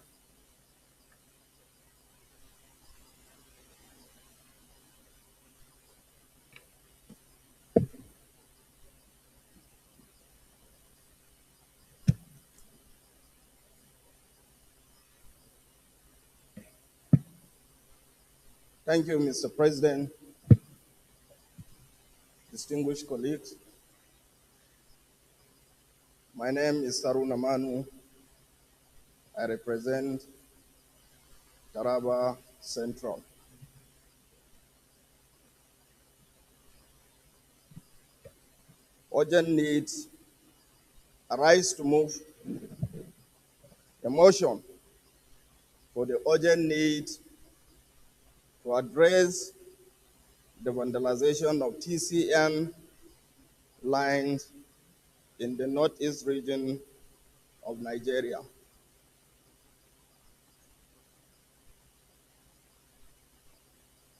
Thank you, Mr. President. Distinguished colleagues, my name is Saruna Manu. I represent Taraba Central. Urgent needs arise to move a motion for the urgent need to address the vandalization of TCN lines in the northeast region of Nigeria.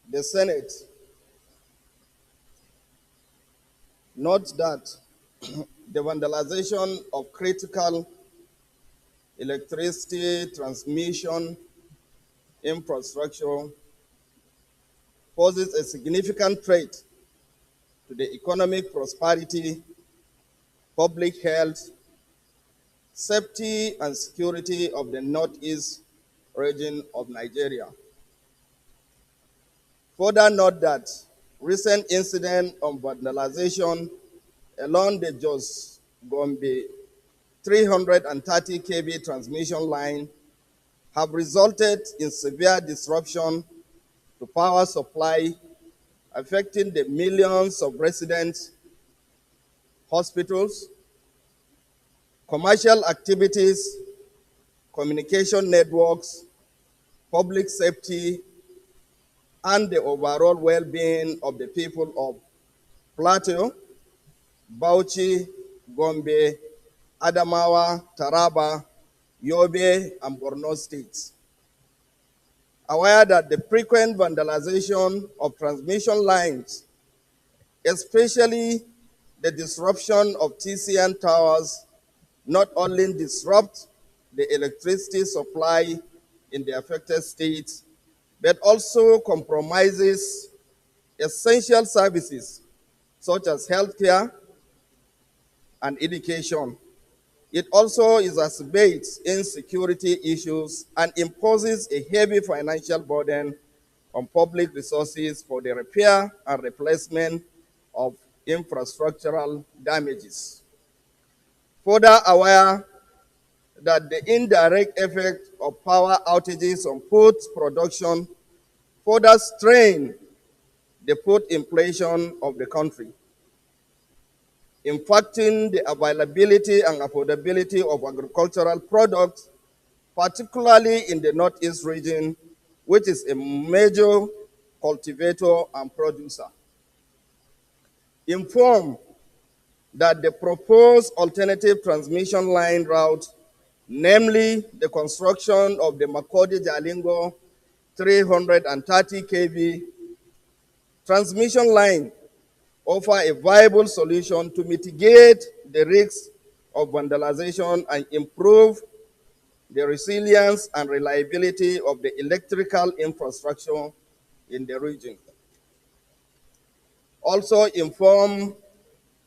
The Senate notes that the vandalization of critical electricity transmission infrastructure poses a significant threat to the economic prosperity, public health, safety, and security of the northeast region of Nigeria. Further note that recent incident of vandalization along the Jos Gombe 330 kV transmission line have resulted in severe disruption to power supply, affecting the millions of residents, hospitals, commercial activities, communication networks, public safety, and the overall well-being of the people of Plateau, Bauchi, Gombe, Adamawa, Taraba, Yobe, and Borno states. Aware that the frequent vandalization of transmission lines, especially the disruption of TCN towers, not only disrupt the electricity supply in the affected states, but also compromises essential services such as healthcare and education. It also exacerbates insecurity issues and imposes a heavy financial burden on public resources for the repair and replacement of infrastructural damages. Further aware that the indirect effect of power outages on food production further strain the food inflation of the country, impacting the availability and affordability of agricultural products, particularly in the Northeast region, which is a major cultivator and producer. Informed that the proposed alternative transmission line route, namely the construction of the Makodi-Jalingo 330 kV transmission line, offer a viable solution to mitigate the risks of vandalization and improve the resilience and reliability of the electrical infrastructure in the region. Also inform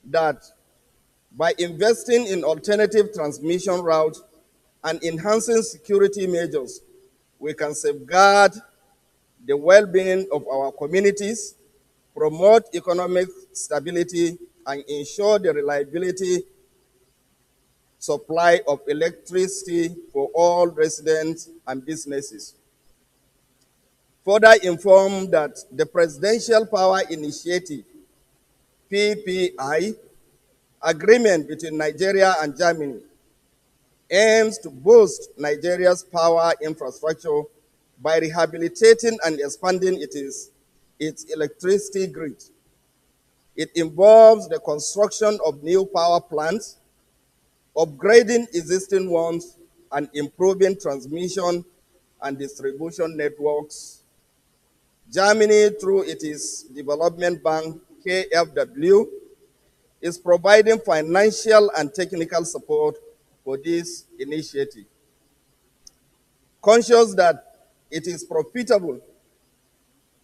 that by investing in alternative transmission routes and enhancing security measures, we can safeguard the well-being of our communities, promote economic stability, and ensure the reliability supply of electricity for all residents and businesses. Further inform that the Presidential Power Initiative, PPI, agreement between Nigeria and Germany aims to boost Nigeria's power infrastructure by rehabilitating and expanding its electricity grid. It involves the construction of new power plants, upgrading existing ones, and improving transmission and distribution networks. Germany, through its development bank, KfW, is providing financial and technical support for this initiative. Conscious that it is profitable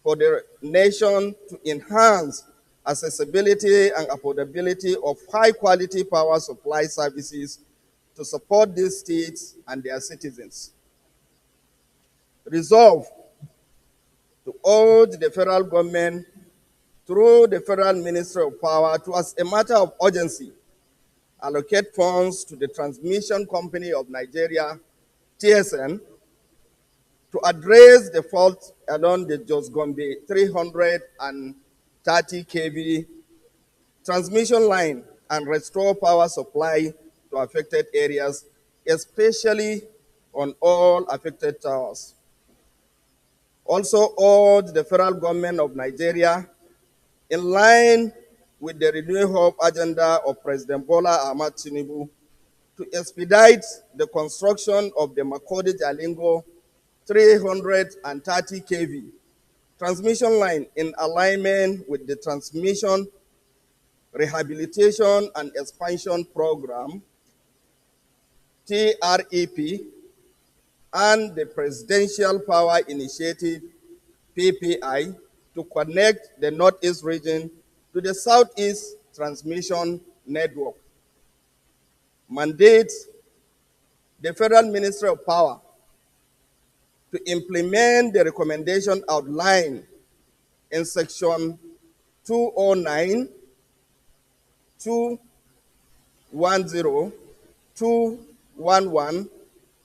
for the nation to enhance accessibility and affordability of high-quality power supply services to support these states and their citizens. Resolve to urge the federal government through the Federal Ministry of Power to, as a matter of urgency, allocate funds to the Transmission Company of Nigeria, TSN, to address the fault along the Jos Gombe 330 kV transmission line and restore power supply to affected areas, especially on all affected towers. Also urge the federal government of Nigeria, in line with the Renewing Hope agenda of President Bola Ahmed Tinubu, to expedite the construction of the Makodi-Jalingo 330 kV transmission line in alignment with the Transmission Rehabilitation and Expansion Program, TREP, and the Presidential Power Initiative, PPI, to connect the Northeast region to the Southeast Transmission Network. Mandates the Federal Ministry of Power to implement the recommendation outlined in Section 209, 210, 211,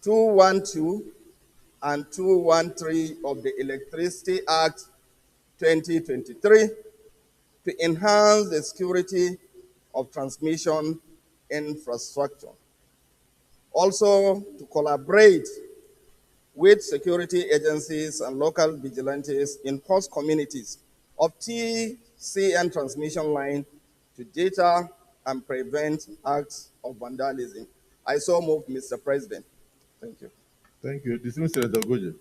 212, and 213 of the Electricity Act 2023 to enhance the security of transmission infrastructure. Also, to collaborate with security agencies and local vigilantes in host communities of TCN transmission line to deter and prevent acts of vandalism. I so move, Mr. President. Thank you. Thank you. Dismissed Senator Goje.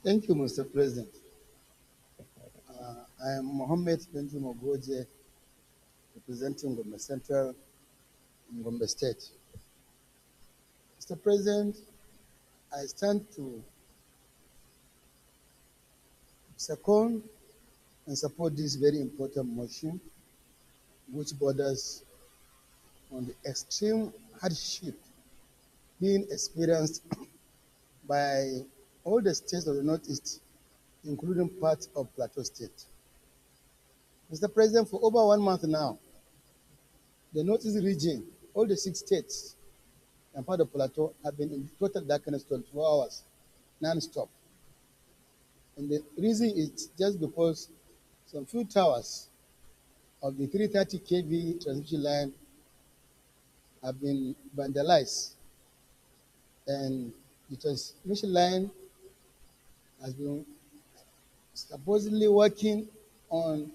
Thank you, Mr. President. I am Mohammed Benjamin Goje, representing Gombe Central in Gombe State. Mr. President, I stand to second and support this very important motion, which borders on the extreme hardship being experienced by all the states of the Northeast including parts of Plateau State. Mr. President, for over 1 month now, the Northeast region, all the 6 states and part of Plateau have been in total darkness 24 hours, non-stop. And the reason is just because some few towers of the 330 kV transmission line have been vandalized, and the transmission line has been supposedly working on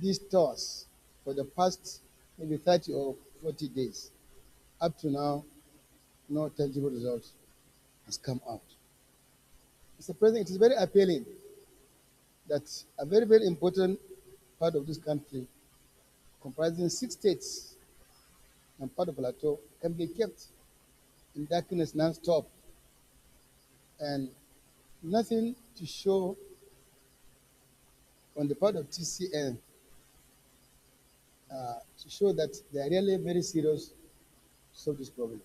these towers for the past maybe 30 or 40 days. Up to now, no tangible result has come out. Mr. President, it is very appealing that a very, very important part of this country, comprising 6 states and part of Plateau, can be kept in darkness non-stop, and nothing to show on the part of TCN to show that they are really very serious to solve this problem.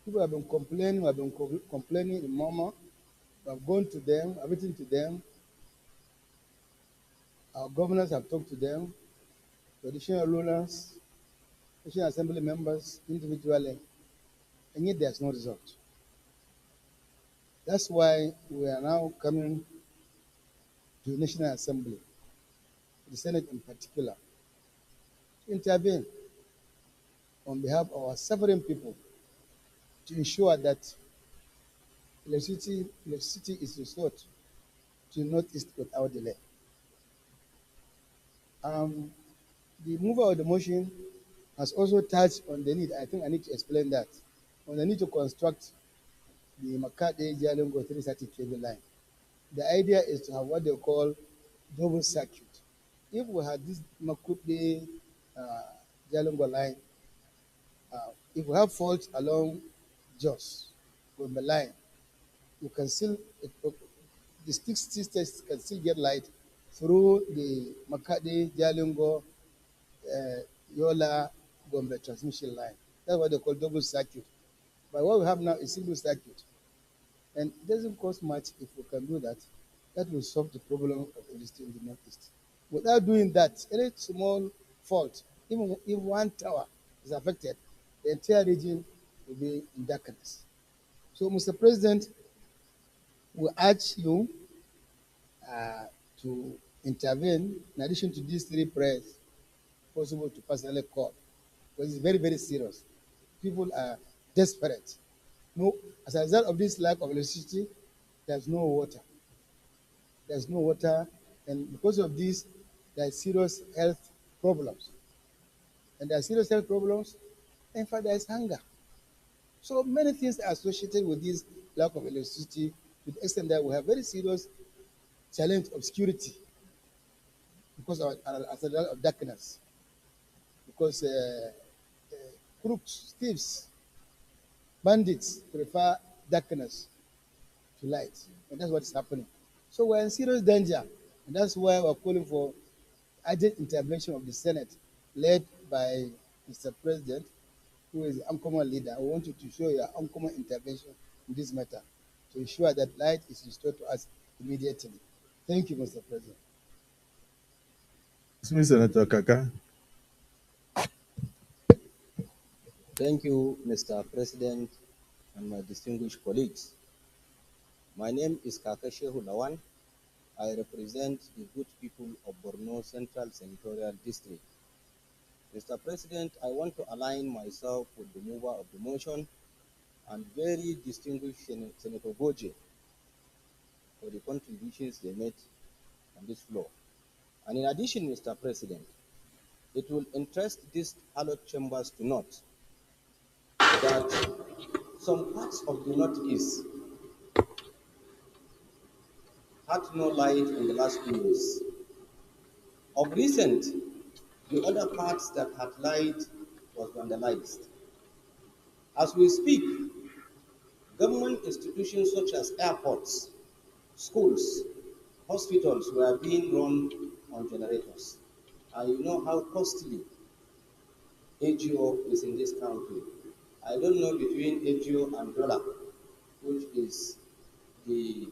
People have been complaining in Mama. We have gone to them, I've written to them. Our governors have talked to them, traditional rulers, national assembly members individually, and yet there's no result. That's why we are now coming to the National Assembly, the Senate in particular, to intervene on behalf of our suffering people to ensure that electricity is restored to the Northeast without delay. The mover of the motion has also touched on the need, I think I need to explain that, on the need to construct the Makade Jalingo 330 kV line. The idea is to have what they call double circuit. If we had this Makude Jalingo line, if we have faults along Jos, Gombe line, you can still, the states can still get light through the Makade Jalingo Yola Gombe transmission line. That's what they call double circuit. But what we have now is single circuit. And it doesn't cost much if we can do that. That will solve the problem of electricity in the Northeast. Without doing that, any small fault, even if one tower is affected, the entire region will be in darkness. So, Mr. President, we urge you to intervene in addition to these 3 prayers, possible to personally call, because it's very, very serious. People are desperate. No, as a result of this lack of electricity, there's no water. There's no water, and because of this, there are serious health problems. And there are serious health problems. In fact, there is hunger. So many things are associated with this lack of electricity, to the extent that we have very serious challenge of security because of, as a result of darkness. Because crooks, thieves, bandits prefer darkness to light, and that's what's happening. So we're in serious danger, and that's why we're calling for urgent intervention of the Senate, led by Mr. President, who is the uncommon leader. We want you to show your uncommon intervention in this matter to ensure that light is restored to us immediately. Thank you, Mr. President. Senator Kaka. Thank you, Mr. President, and my distinguished colleagues. My name is Kaka Shehu Lawan. I represent the good people of Borno Central Senatorial District. Mr. President, I want to align myself with the mover of the motion and very distinguished Senator Goje for the contributions they made on this floor. And in addition, Mr. President, it will interest these hallowed chambers to note that some parts of the Northeast had no light in the last few years. Of recent, the other parts that had light was vandalized. As we speak, government institutions such as airports, schools, hospitals were being run on generators. And you know how costly AGO is in this country. I don't know between AGO and dollar, which is the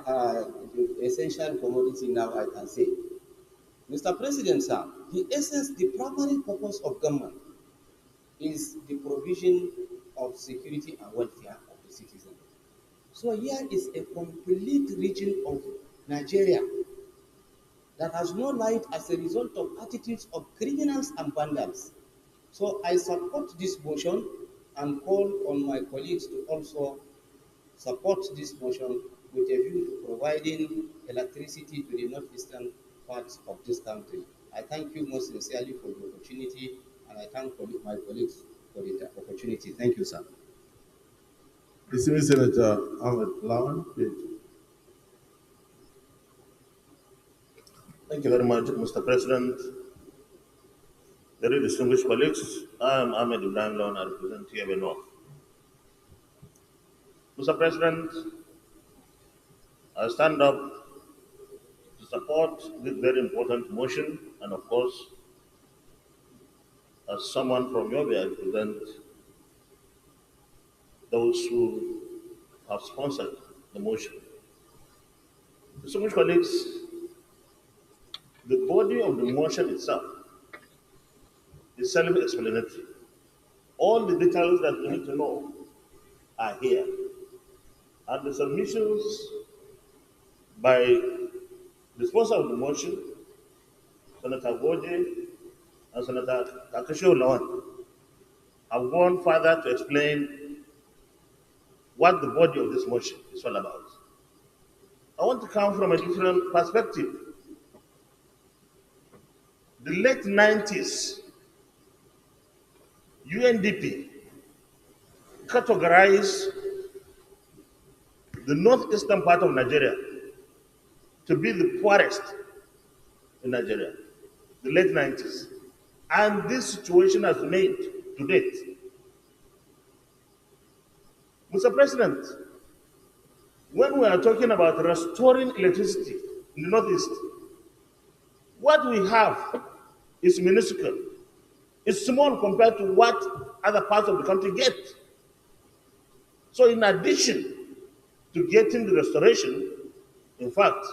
the essential commodity now, I can say. Mr. President, sir, the essence, the primary purpose of government is the provision of security and welfare of the citizen. So here is a complete region of Nigeria that has no light as a result of attitudes of criminals and vandals. So I support this motion and call on my colleagues to also support this motion with a view to providing electricity to the northeastern parts of this country. I thank you most sincerely for the opportunity, and I thank my colleagues for the opportunity. Thank you, sir. Distinguished Senator Ahmed Lawan, please. Thank you very much, Mr. President. Very distinguished colleagues, I am Ahmed Ibrahim Lawan, I represent TMA North. Mr. President, I stand up to support this very important motion, and of course, as someone from Yobe, I represent those who have sponsored the motion. Distinguished colleagues, the body of the motion itself is self-explanatory. All the details that we need to know are here. And the submissions by the sponsor of the motion, Senator Goje and Senator Takashio Lawan, have gone further to explain what the body of this motion is all about. I want to come from a different perspective. The late 90s, UNDP categorized the northeastern part of Nigeria to be the poorest in Nigeria, the late 90s. And this situation has remained to date. Mr. President, when we are talking about restoring electricity in the Northeast, what we have is minuscule. It's small compared to what other parts of the country get. So in addition to getting the restoration, in fact,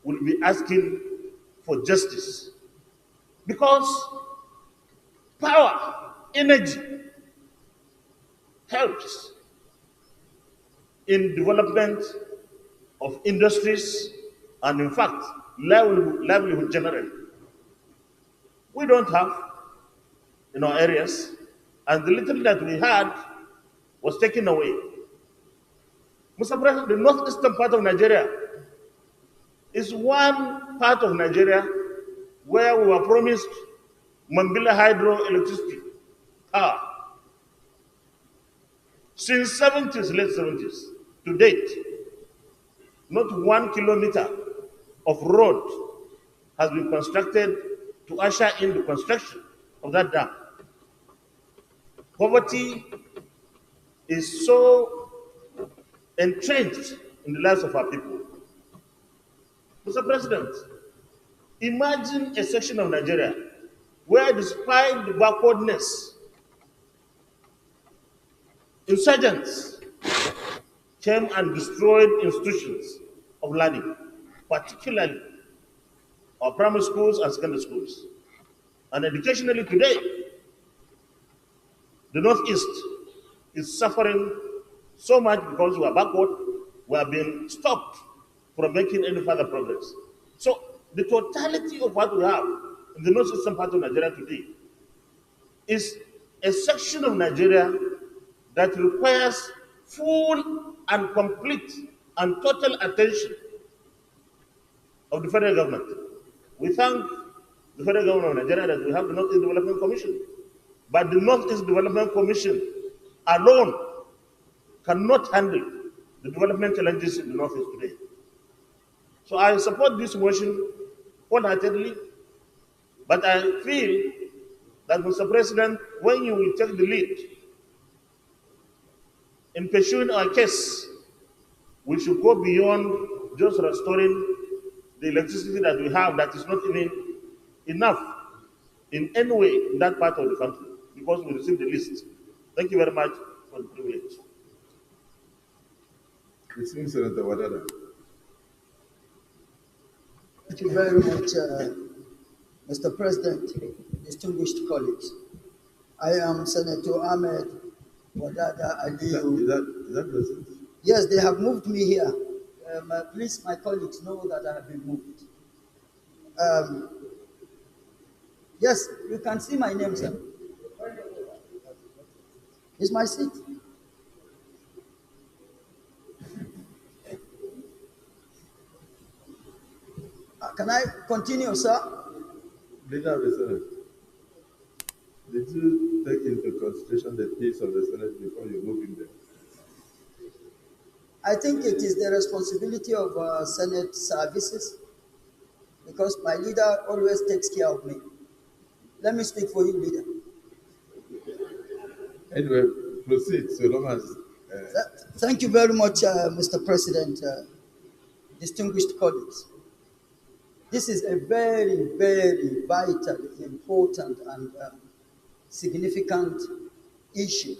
we'll be asking for justice. Because power, energy, helps in development of industries and, in fact, livelihood generally. We don't have in our areas, and the little that we had was taken away. Mr. President, the northeastern part of Nigeria is one part of Nigeria where we were promised Mambila hydroelectricity power. Since late 70s to date, not 1 kilometer of road has been constructed to usher in the construction of that dam. Poverty is so entrenched in the lives of our people. Mr. President, imagine a section of Nigeria where, despite the backwardness, insurgents came and destroyed institutions of learning, particularly our primary schools and secondary schools. And educationally today, the Northeast is suffering so much because we are backward, we are being stopped from making any further progress. So the totality of what we have in the northeastern part of Nigeria today is a section of Nigeria that requires full and complete and total attention of the federal government. We thank the federal government of Nigeria that we have the Northeast Development Commission. But the Northeast Development Commission alone cannot handle the development challenges in the Northeast today. So I support this motion wholeheartedly, but I feel that, Mr. President, when you will take the lead in pursuing our case, we should go beyond just restoring the electricity that we have that is not even enough in any way in that part of the country, because we received the list. Thank you very much for the privilege. Senator Wadada. Thank you very much, Mr. President, distinguished colleagues. I am Senator Ahmed Wadada Aliyu. Is that President? Yes, they have moved me here. Please, my colleagues know that I have been moved. Yes, you can see my name, sir. It's my seat. Can I continue, sir? Leader of the Senate, did you take into consideration the peace of the Senate before you move in there? I think it is the responsibility of Senate services because my leader always takes care of me. Let me speak for you, leader. Anyway, proceed so long as. Thank you very much, Mr. President, distinguished colleagues. This is a very, very vital, important, and significant issue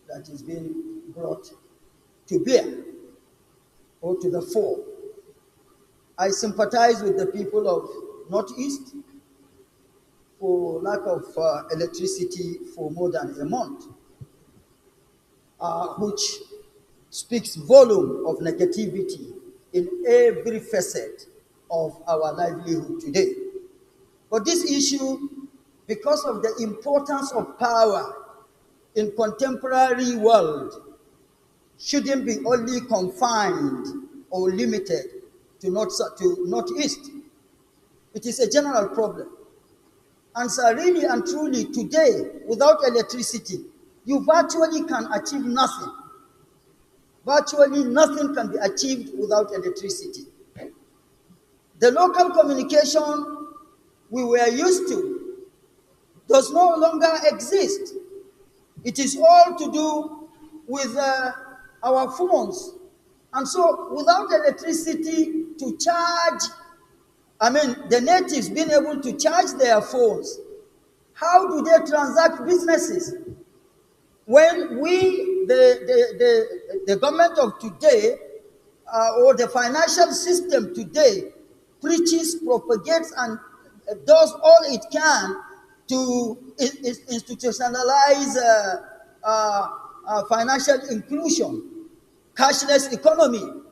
that is being brought to bear or to the fore. I sympathize with the people of Northeast for lack of electricity for more than a month, which speaks volume of negativity in every facet of our livelihood today. But this issue, because of the importance of power in contemporary world, shouldn't be only confined or limited to Northeast. It is a general problem. And so really and truly today, without electricity, you virtually can achieve nothing. Virtually nothing can be achieved without electricity. The local communication we were used to does no longer exist. It is all to do with our phones. And so without electricity to charge, the natives being able to charge their phones, how do they transact businesses? When we, the government of today, or the financial system today, preaches, propagates, and does all it can to institutionalize financial inclusion, cashless economy.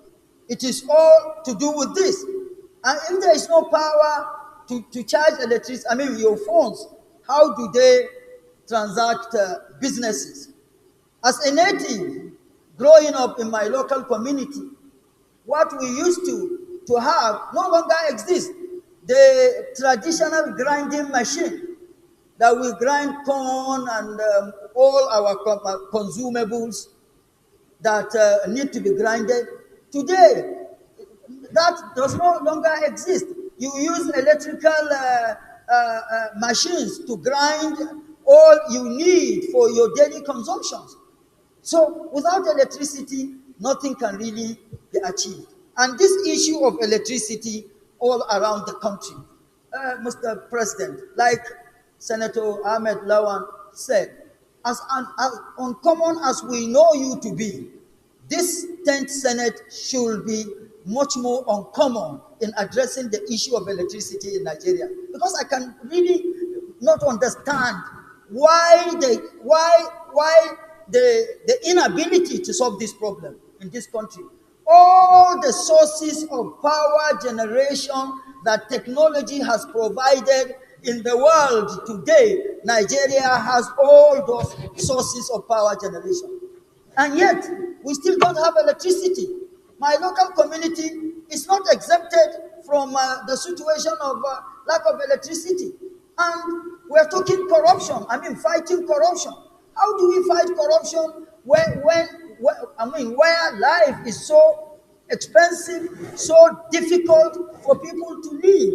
It is all to do with this. And if there is no power to charge electricity, your phones, how do they transact businesses? As a native, growing up in my local community, what we used to have no longer exists. The traditional grinding machine that we grind corn and all our consumables that need to be grinded. Today, that does no longer exist. You use electrical machines to grind all you need for your daily consumptions. So without electricity, nothing can really be achieved. And this issue of electricity all around the country, Mr. President, like Senator Ahmed Lawan said, as uncommon as we know you to be, this 10th Senate should be much more uncommon in addressing the issue of electricity in Nigeria. Because I can really not understand why the inability to solve this problem in this country. All the sources of power generation that technology has provided in the world today, Nigeria has all those sources of power generation. And yet, we still don't have electricity. My local community is not exempted from the situation of lack of electricity. And we're talking corruption, fighting corruption. How do we fight corruption where life is so expensive, so difficult for people to live?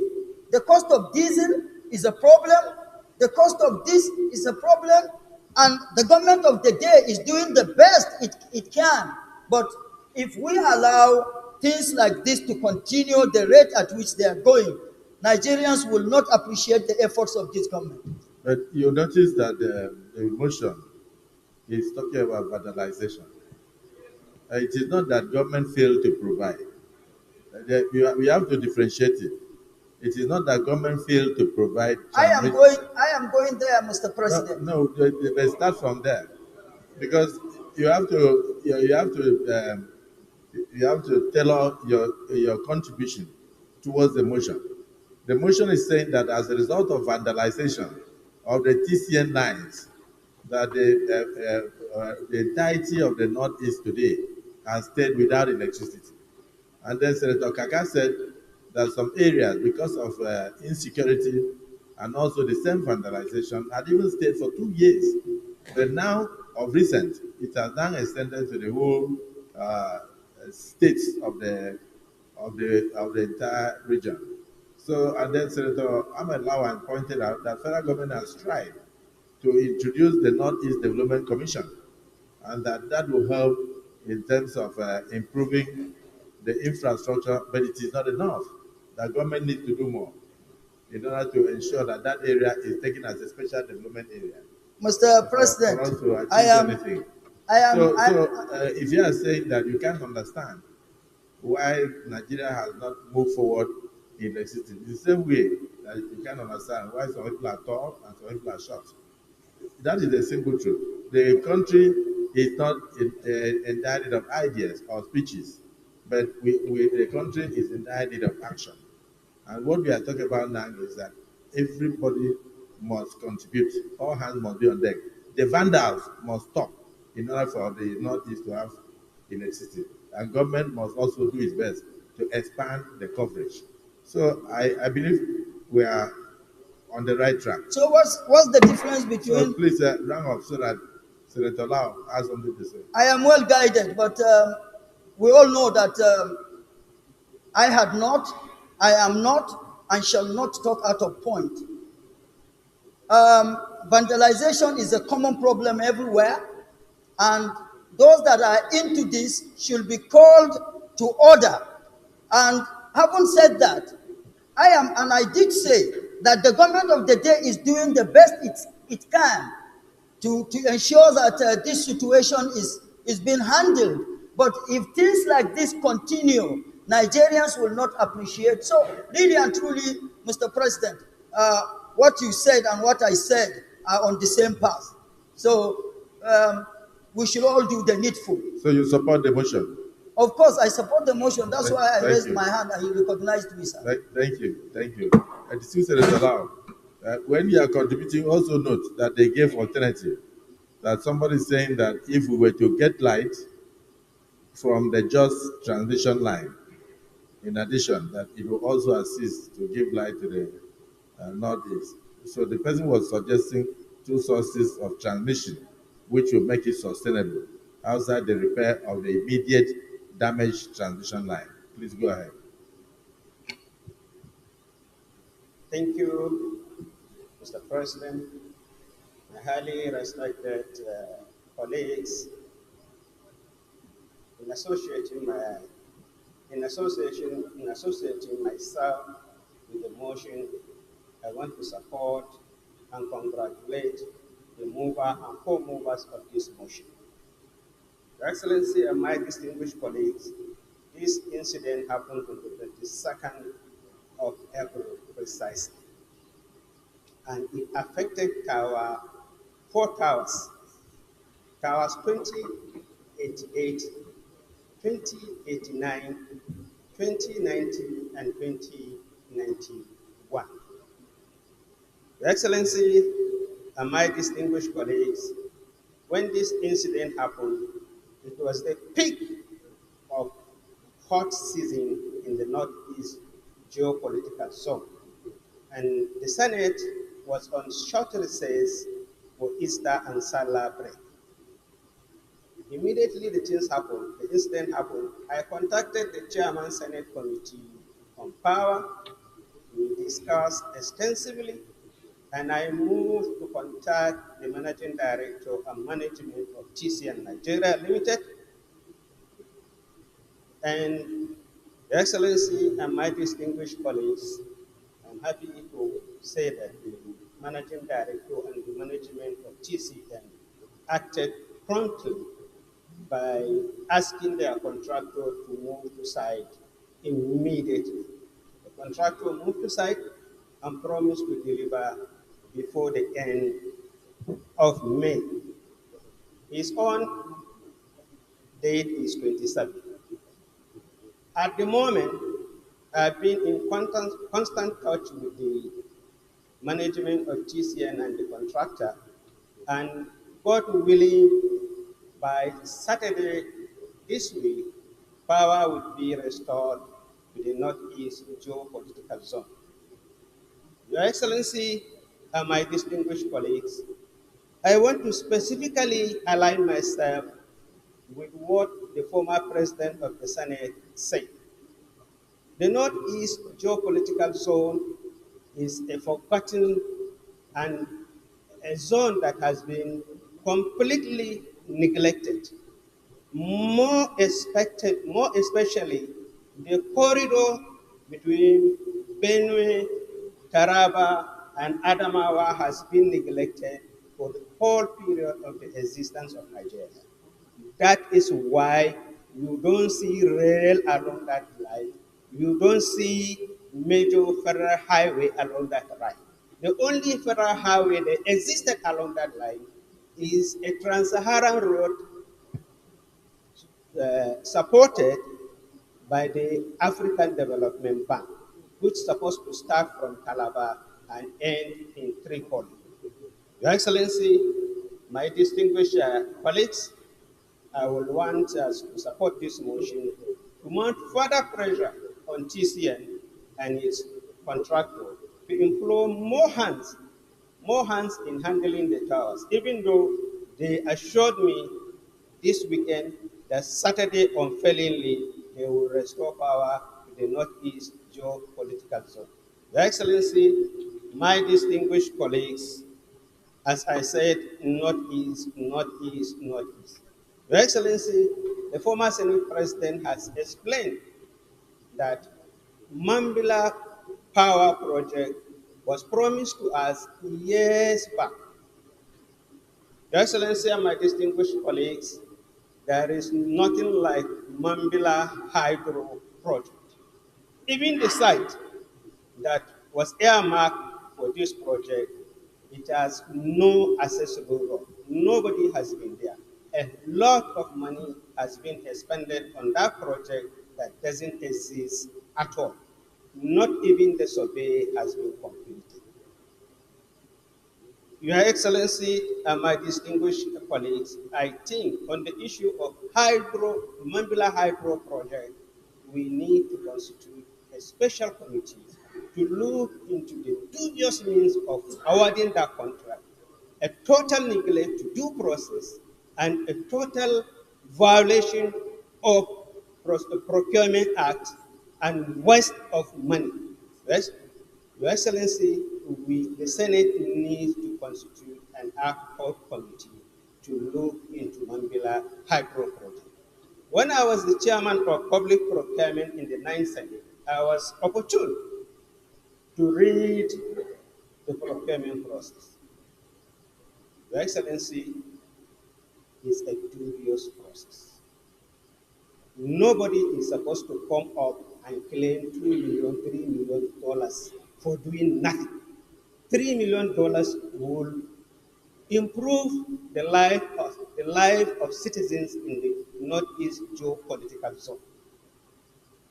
The cost of diesel is a problem. The cost of this is a problem. And the government of the day is doing the best it can. But if we allow things like this to continue the rate at which they are going, Nigerians will not appreciate the efforts of this government. But you notice that the motion is talking about vandalization. It is not that government failed to provide. We have to differentiate it. It is not that government failed to provide I am going there, Mr. President. No, they start from there because you have to tailor your contribution towards the motion. The motion is saying that as a result of vandalization of the TCN lines, that the entirety of the Northeast today has stayed without electricity. And then Senator Kaka said that some areas, because of insecurity and also the same vandalization, had even stayed for 2 years. But now, of recent, it has now extended to the whole states of the entire region. So, and then Senator Ahmed Lawan pointed out that federal government has tried to introduce the Northeast Development Commission, and that will help in terms of improving the infrastructure, but it is not enough. The government needs to do more in order to ensure that that area is taken as a special development area. Mr. President, for us to achieve anything. If you are saying that you can't understand why Nigeria has not moved forward in electricity, the same way that you can't understand why some people are tall and some people are short. That is the simple truth. The country is not indicted of ideas or speeches, but the country is indicted of action. And what we are talking about now is that everybody must contribute. All hands must be on deck. The vandals must stop in order for the Northeast to have electricity. And government must also do its best to expand the coverage. So I believe we are on the right track. So what's the difference between? So please round up so that Senator Lau has something to say. I am well guided, but we all know that I am not, and shall not talk out of point. Vandalization is a common problem everywhere, and those that are into this should be called to order. And having said that, I did say that the government of the day is doing the best it can to ensure that this situation is being handled. But if things like this continue, Nigerians will not appreciate. So really and truly, Mr. President, what you said and what I said are on the same path. So we should all do the needful. So you support the motion? Of course, I support the motion. That's why I raised my hand and you recognized me, sir. Thank you. And the still is allowed. When you are contributing, also note that they gave alternative. That somebody is saying that if we were to get light from the just transmission line, in addition, that it will also assist to give light to the Northeast. So the person was suggesting two sources of transmission, which will make it sustainable outside the repair of the immediate damaged transmission line. Please go ahead. Thank you, Mr. President, my highly respected colleagues. In associating myself with the motion, I want to support and congratulate the mover and co-movers of this motion. Your Excellency and my distinguished colleagues, this incident happened on the 22nd of April precisely, and it affected four towers, towers 2088, 2089, 2090, and 2091. Your Excellency and my distinguished colleagues, when this incident happened, it was the peak of hot season in the Northeast geopolitical zone, and the Senate was on short recess for Easter and Salah break. Immediately the incident happened, I contacted the Chairman Senate Committee on Power. We discussed extensively, and I moved to contact the Managing Director and Management of TCN Nigeria Limited. And Your Excellency and my distinguished colleagues, I'm happy to say that the Managing Director and the management of TCN acted promptly by asking their contractor to move to site immediately. The contractor moved to site and promised to deliver before the end of May. His own date is 27. At the moment, I've been in constant touch with the management of TCN and the contractor, and God willing, by Saturday this week, power would be restored to the Northeast geopolitical zone. Your Excellency and my distinguished colleagues, I want to specifically align myself with what the former President of the Senate said. The Northeast geopolitical zone is a forgotten and a zone that has been completely neglected. More especially the corridor between Benue, Taraba, and Adamawa has been neglected for the whole period of the existence of Nigeria. That is why you don't see rail along that line. You don't see major federal highway along that line. The only federal highway that existed along that line is a trans-Saharan road supported by the African Development Bank, which is supposed to start from Calabar and end in Tripoli. Your Excellency, my distinguished colleagues, I will want us to support this motion to mount further pressure on TCN and its contractor to employ more hands in handling the towers, even though they assured me this weekend that Saturday unfailingly they will restore power to the Northeast geopolitical zone. Your Excellency, my distinguished colleagues, as I said, Northeast, Northeast, Northeast. Your Excellency, the former Senate President has explained that Mambila Power Project was promised to us years back. Your Excellency and my distinguished colleagues, there is nothing like Mambila Hydro Project. Even the site that was earmarked for this project, it has no accessible road. Nobody has been there. A lot of money has been expended on that project that doesn't exist at all. Not even the survey has been completed. Your Excellency and my distinguished colleagues, I think on the issue of Mambila Hydro project, we need to constitute a special committee to look into the dubious means of awarding that contract, a total neglect to due process, and a total violation of the Procurement Act and waste of money. Yes? Your Excellency, the Senate needs to constitute an ad hoc committee to look into Mambila Hydro project. When I was the chairman of public procurement in the 9th Senate, I was opportune to read the procurement process. Your Excellency, it's a dubious process. Nobody is supposed to come up and claim $2 million, $3 million for doing nothing. $3 million will improve the life of citizens in the Northeast geopolitical zone.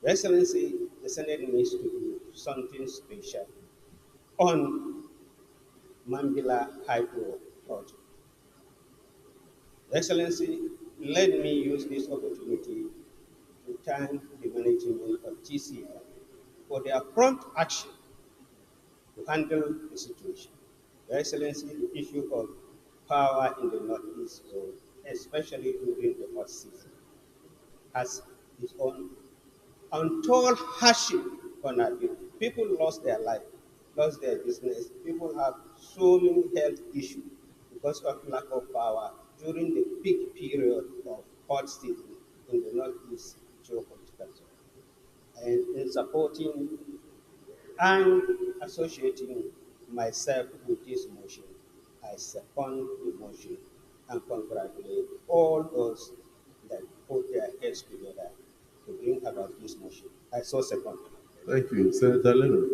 Your Excellency, the Senate needs to do something special on Mambila Hydro project. Your Excellency, let me use this opportunity to thank the management of TCN for their prompt action to handle the situation. Your Excellency, the issue of power in the Northeast zone, especially during the hot season, has its own untold hardship on our people. People lost their life, lost their business. People have so many health issues because of lack of power during the peak period of hot season in the Northeast geopolitical zone. And in supporting and associating myself with this motion, I second the motion and congratulate all those that put their heads together to to bring about this motion. I so second. Thank you. Senator Leno.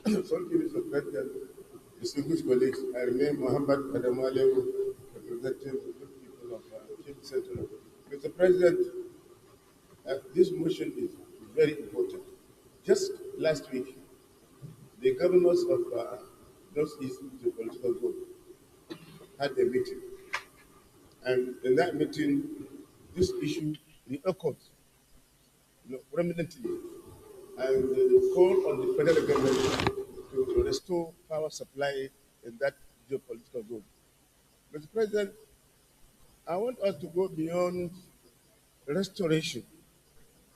Thank you, Mr. President. Distinguished colleagues, I remain Muhammad Adamalew, representing the good people of Chief Central. Mr. President, this motion is very important. Just last week, the governors of Northeast, the political zone, had a meeting. And in that meeting, this issue reoccurred prominently. And called on the federal government to restore power supply in that geopolitical zone. Mr. President, I want us to go beyond restoration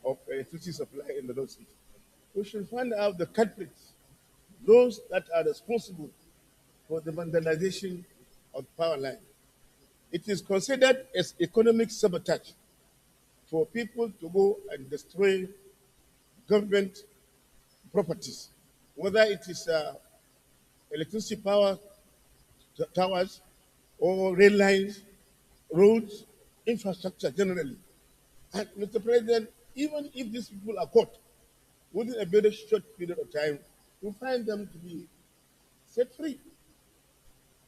of electricity supply in the Northeast. We should find out the culprits, those that are responsible for the vandalization of power line. It is considered as economic sabotage for people to go and destroy government properties, whether it is electricity power towers or rail lines, roads, infrastructure generally. And Mr. President, even if these people are caught within a very short period of time, we find them to be set free.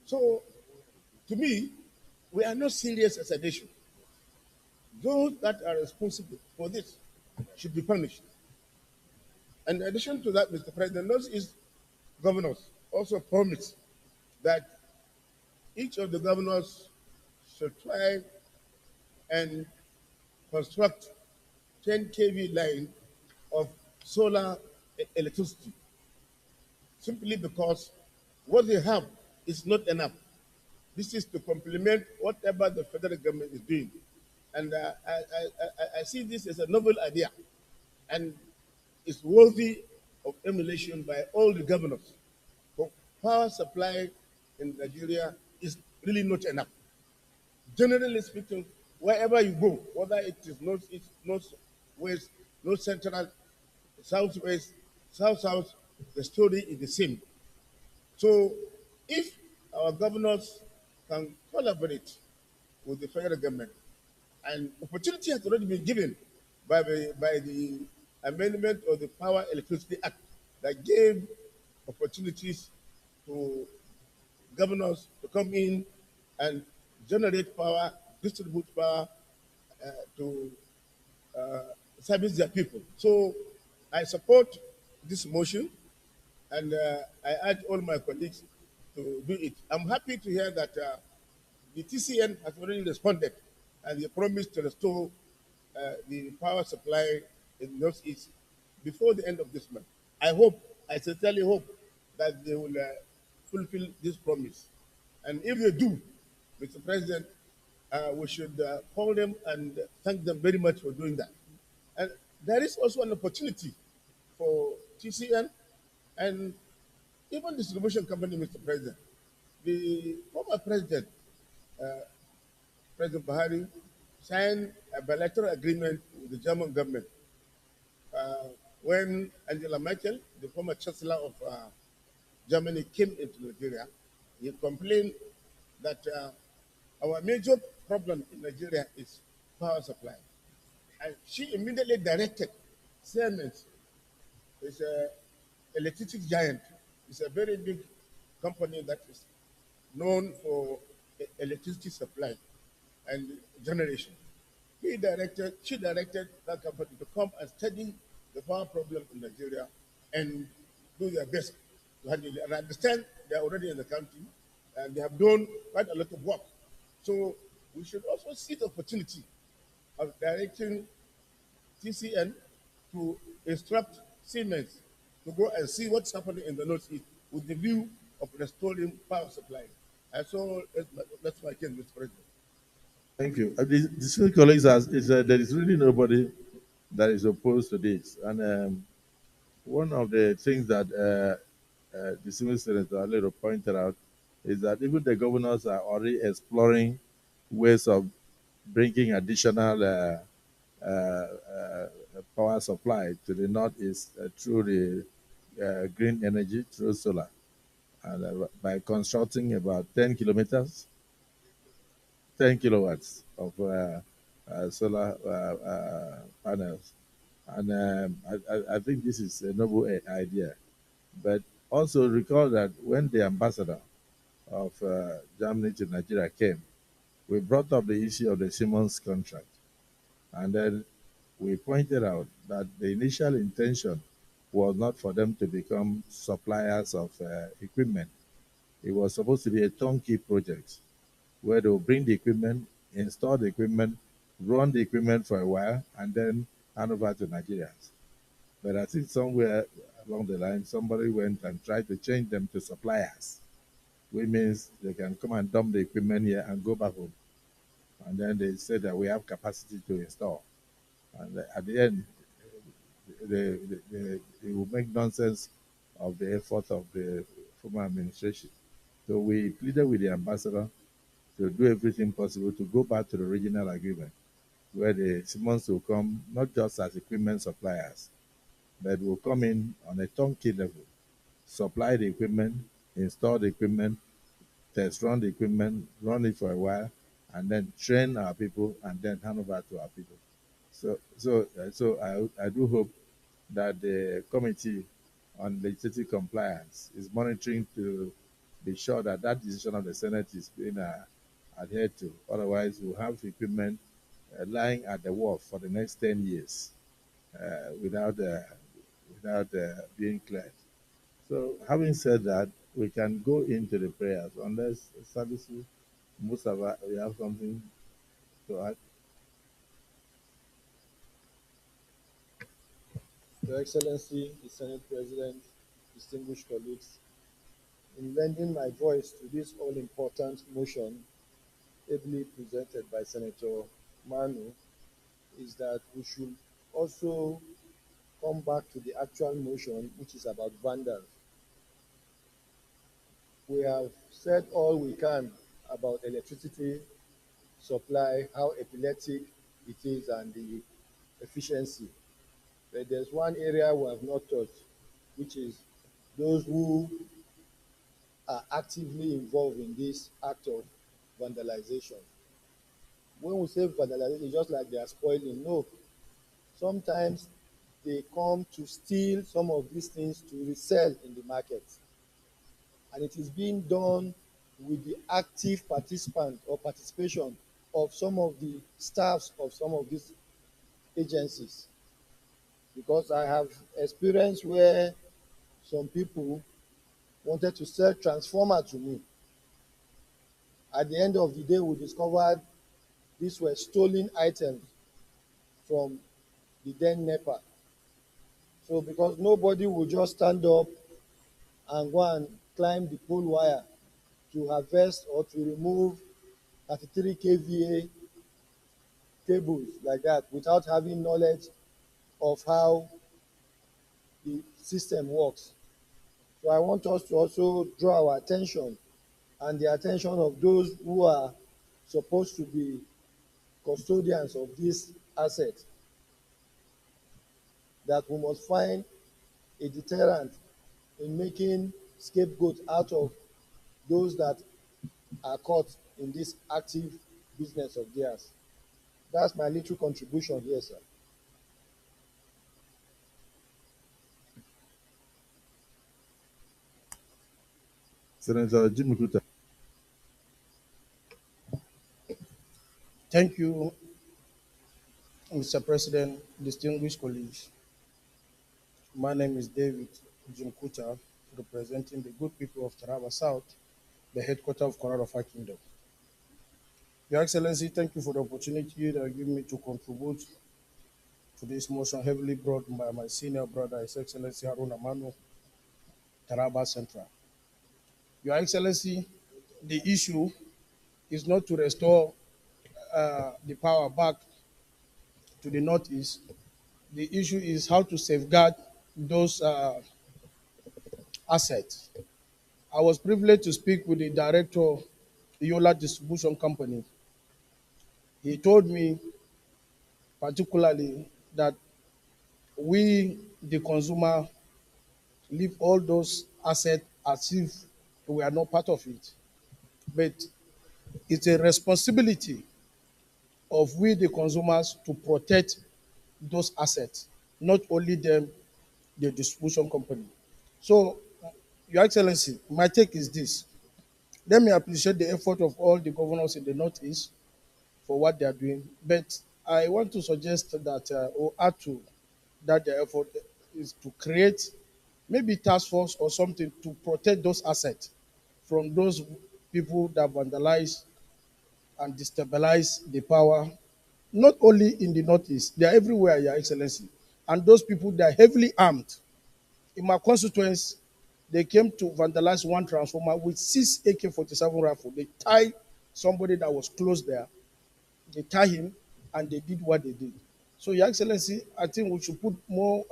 So, to me, we are not serious as a nation. Those that are responsible for this should be punished. And in addition to that, Mr. President, Northeast governors also promised that each of the governors should try and construct 10 kV line of solar electricity, simply because what they have is not enough. This is to complement whatever the federal government is doing. And I see this as a novel idea, and it's worthy of emulation by all the governors. For power supply in Nigeria is really not enough. Generally speaking, wherever you go, whether it is northeast, northwest, north central, southwest, south, the story is the same. So if our governors can collaborate with the federal government, and opportunity has already been given by the amendment of the Power Electricity Act that gave opportunities to governors to come in and generate power, distribute power to service their people. So I support this motion, and I urge all my colleagues to do it. I'm happy to hear that the TCN has already responded, and they promised to restore the power supply in Northeast before the end of this month. I sincerely hope that they will fulfill this promise. And if they do, Mr. President, we should call them and thank them very much for doing that. And there is also an opportunity for TCN and even distribution company, Mr. President. The former president, President Buhari, signed a bilateral agreement with the German government when Angela Merkel, the former chancellor of Germany, came into Nigeria. He complained that our major problem in Nigeria is power supply. And she immediately directed Siemens, it's an electricity giant. It's a very big company that is known for electricity supply and generation. She directed that company to come and study the power problem in Nigeria and do their best to handle it. And I understand they are already in the country and they have done quite a lot of work. So we should also see the opportunity of directing TCN to instruct Siemens to go and see what's happening in the Northeast with the view of restoring power supply. And so that's my case, Mr. President. Thank you. The civil colleagues there is really nobody that is opposed to this. And one of the things that the civil senator Alero pointed out is that even the governors are already exploring ways of bringing additional power supply to the northeast through green energy through solar. And by constructing about 10 kilometers, 10 kilowatts of solar panels. And I think this is a noble idea. But also recall that when the ambassador of Germany to Nigeria came, we brought up the issue of the Siemens contract. And then we pointed out that the initial intention was not for them to become suppliers of equipment. It was supposed to be a turnkey project where they will bring the equipment, install the equipment, run the equipment for a while, and then hand over to Nigerians. But I think somewhere along the line, somebody went and tried to change them to suppliers, which means they can come and dump the equipment here and go back home. And then they said that we have capacity to install. And at the end, they will make nonsense of the effort of the former administration. So we pleaded with the ambassador to do everything possible to go back to the original agreement, where the Siemens will come not just as equipment suppliers, but will come in on a turnkey level, supply the equipment, install the equipment, test run the equipment, run it for a while, and then train our people and then hand over to our people. So I do hope that the Committee on Legislative Compliance is monitoring to be sure that that decision of the Senate is being adhered to. Otherwise, we'll have equipment lying at the wharf for the next 10 years without being cleared. So, having said that, we can go into the prayers unless Services, Mustafa, you have something to add? Your Excellency, the Senate President, distinguished colleagues, in lending my voice to this all-important motion ably presented by Senator Manu is that we should also come back to the actual motion, which is about vandals. We have said all we can about electricity supply, how epileptic it is, and the efficiency. But there's one area we have not touched, which is those who are actively involved in this act of vandalization. When we say vandalization, it's just like they are spoiling. No, sometimes they come to steal some of these things to resell in the market. And it is being done with the active participant or participation of some of the staffs of some of these agencies. Because I have experience where some people wanted to sell transformer to me. At the end of the day, we discovered these were stolen items from the then NEPA. So because nobody will just stand up and go and climb the pole wire to harvest or to remove 33 kVA cables like that without having knowledge of how the system works. So I want us to also draw our attention and the attention of those who are supposed to be custodians of this asset, that we must find a deterrent in making scapegoats out of those that are caught in this active business of theirs. That's my little contribution here, sir. Senator Jimmy Kuta. Thank you, Mr. President, distinguished colleagues. My name is David Jimkuta, representing the good people of Taraba South, the headquarters of Kororofa Kingdom. Your Excellency, thank you for the opportunity that you give me to contribute to this motion heavily brought by my senior brother, His Excellency Haruna Manu, Taraba Central. Your Excellency, the issue is not to restore the power back to the Northeast. The issue is how to safeguard those assets. I was privileged to speak with the director of Yola Distribution Company. He told me particularly that we, the consumer, leave all those assets as if we are not part of it. But it's a responsibility of we, the consumers, to protect those assets, not only them, the distribution company. So, Your Excellency, my take is this. Let me appreciate the effort of all the governors in the Northeast for what they are doing. But I want to suggest that, or add to that, the effort is to create maybe task force or something to protect those assets from those people that vandalize and destabilize the power, not only in the Northeast, they are everywhere, Your Excellency. And those people, they are heavily armed. In my constituency, they came to vandalize one transformer with 6 AK-47 rifle. They tied somebody that was close there. They tied him, and they did what they did. So, Your Excellency, I think we should put more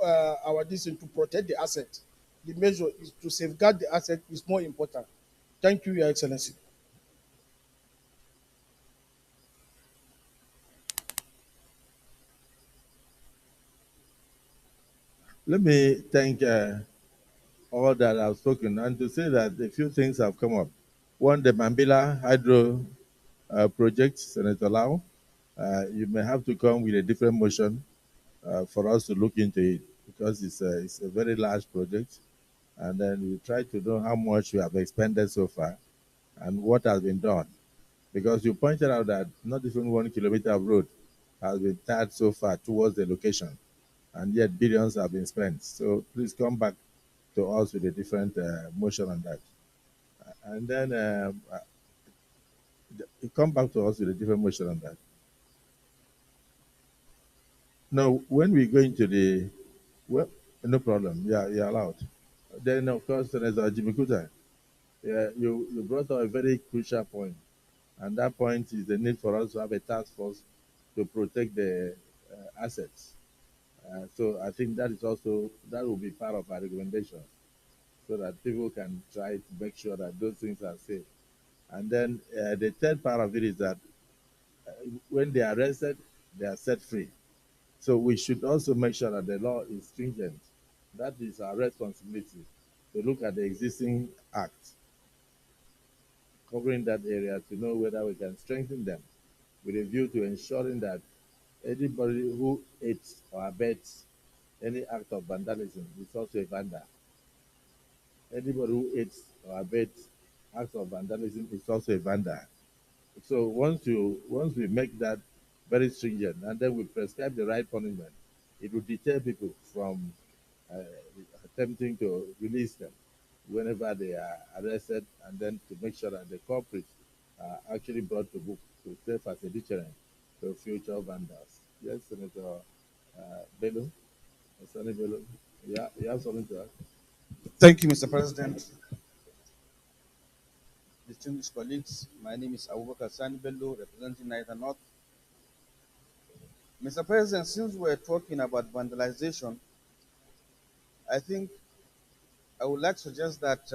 our decision to protect the asset. The measure is to safeguard the asset is more important. Thank you, Your Excellency. Let me thank all that have spoken and to say that a few things have come up. One, the Mambila Hydro project, Senator Lau, you may have to come with a different motion for us to look into it because it's a very large project. And then we try to know how much we have expended so far and what has been done. Because you pointed out that not even 1 kilometer of road has been tarred so far towards the location, and yet billions have been spent. So please come back to us with a different motion on that. And then come back to us with a different motion on that. Now, when we go into the, well, no problem. Yeah, you're allowed. Then, of course, there's Jimmy Kuta. Yeah, you brought up a very crucial point, and that point is the need for us to have a task force to protect the assets. So I think that is also, that will be part of our recommendation so that people can try to make sure that those things are safe. And then the third part of it is that when they are arrested, they are set free. So we should also make sure that the law is stringent. That is our responsibility to look at the existing acts covering that area to know whether we can strengthen them with a view to ensuring that anybody who aids or abets any act of vandalism is also a vandal. Anybody who aids or abets acts of vandalism is also a vandal. So once we make that very stringent and then we prescribe the right punishment, it will deter people from uh, attempting to release them whenever they are arrested, and then to make sure that the culprits are actually brought to book to serve as a deterrent to future vandals. Yes, Senator Bello, Sonny Bello, yeah, you have something to add? Thank you, Mr. President. Distinguished colleagues, my name is Abubakar Sani Bello, representing Niger North. Mr. President, since we're talking about vandalization, I think I would like to suggest that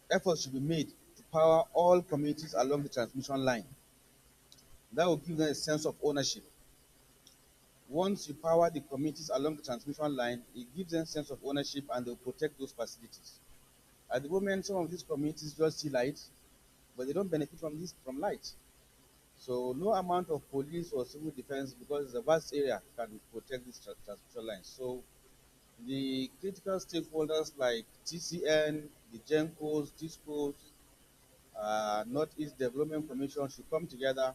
efforts should be made to power all communities along the transmission line. That will give them a sense of ownership. Once you power the communities along the transmission line, it gives them a sense of ownership and they'll protect those facilities. At the moment, some of these communities just see light, but they don't benefit from light. So no amount of police or civil defense, because it's a vast area, can protect these transmission lines. So the critical stakeholders like TCN, the GENCOs, DISCOs, Northeast Development Commission should come together,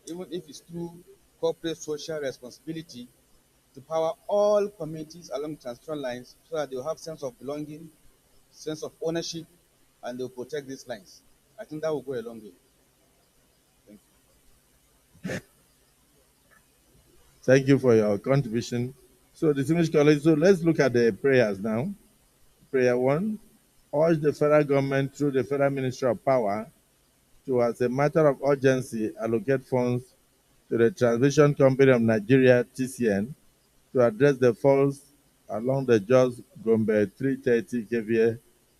even if it's through corporate social responsibility, to power all communities along transmission lines so that they'll have sense of belonging, sense of ownership, and they'll protect these lines. I think that will go a long way. Thank you. Thank you for your contribution. So, distinguished colleagues, so let's look at the prayers now. Prayer one, urge the federal government through the Federal Ministry of Power to, as a matter of urgency, allocate funds to the Transmission Company of Nigeria, TCN, to address the faults along the Jos Gombe 330 kVA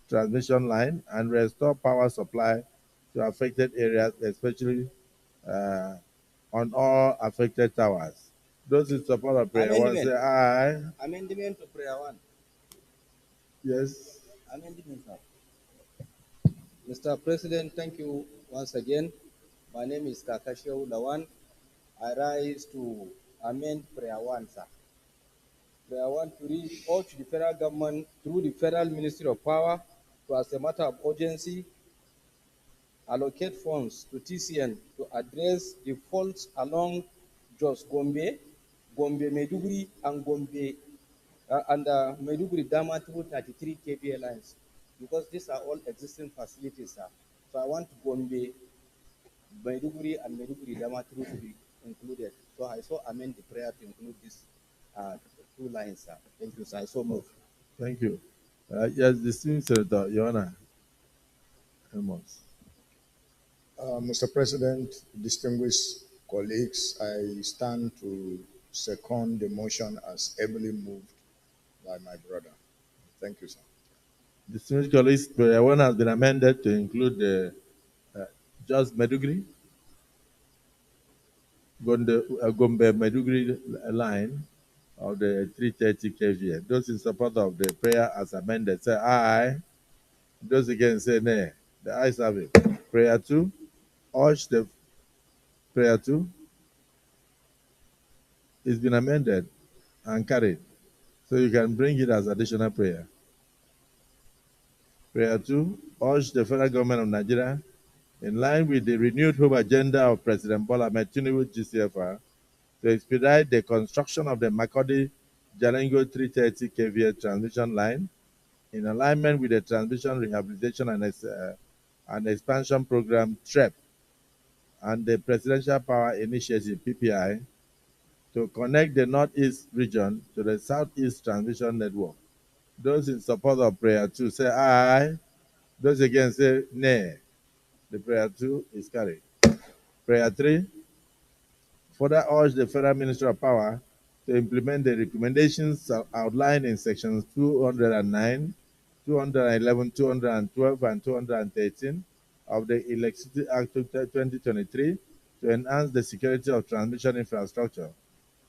transmission line and restore power supply to affected areas, especially on all affected towers. Those in support of prayer one say aye. Amendment to prayer one. Yes. Amendment, sir. Mr. President, thank you once again. My name is Kakashio Lawan. I rise to amend prayer one, sir. Prayer one to read urge the federal government through the Federal Ministry of Power to, as a matter of urgency, allocate funds to TCN to address the faults along Jos Gombe, Gombe Meduguri, and Gombe and Meduguri Damaturu 33 kVA lines, because these are all existing facilities, sir. So I want Gombe, Meduguri, and Meduguri Damaturu to be included. So I so amend the prayer to include these two lines, sir. Thank you, sir. I so move. Thank you. Yes, distinguished Senator Joanna Amos. Mr. President, distinguished colleagues, I stand to second the motion as ably moved by my brother. Thank you, sir. Distinguished colleagues, prayer one has been amended to include the just Medugri, Gombe Medugri line of the 330 kVA. Those in support of the prayer as amended say aye. Those against say nay. The ayes have it. Prayer two, urge the prayer two is been amended and carried. So you can bring it as additional prayer. Prayer two, urge the federal government of Nigeria, in line with the renewed home agenda of President Bola Ahmed Tinubu GCFR, to expedite the construction of the Makodi Jalingo 330 kVA transmission line in alignment with the Transmission Rehabilitation and Expansion Program TREP and the Presidential Power Initiative PPI to connect the Northeast region to the Southeast Transmission Network. Those in support of prayer 2 say aye. Those against say nay. The prayer 2 is carried. Prayer 3, further urge the Federal Ministry of Power to implement the recommendations outlined in sections 209, 211, 212, and 213 of the Electricity Act 2023 to enhance the security of transmission infrastructure.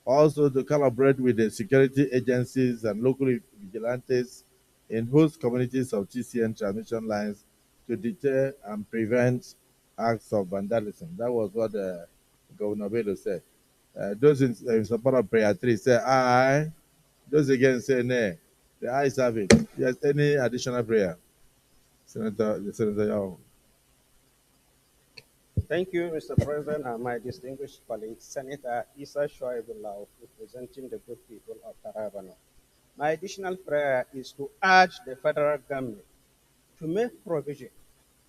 Also to collaborate with the security agencies and local vigilantes in host communities of TCN transmission lines to deter and prevent acts of vandalism. That was what Governor Bello said. Those in support of prayer 3 say aye. Those against say nay. The ayes have it. Yes, any additional prayer? Senator Yao. Thank you, Mr. President, and my distinguished colleague, Senator Isa Shoaibullah, representing the good people of Tarabano. My additional prayer is to urge the federal government to make provision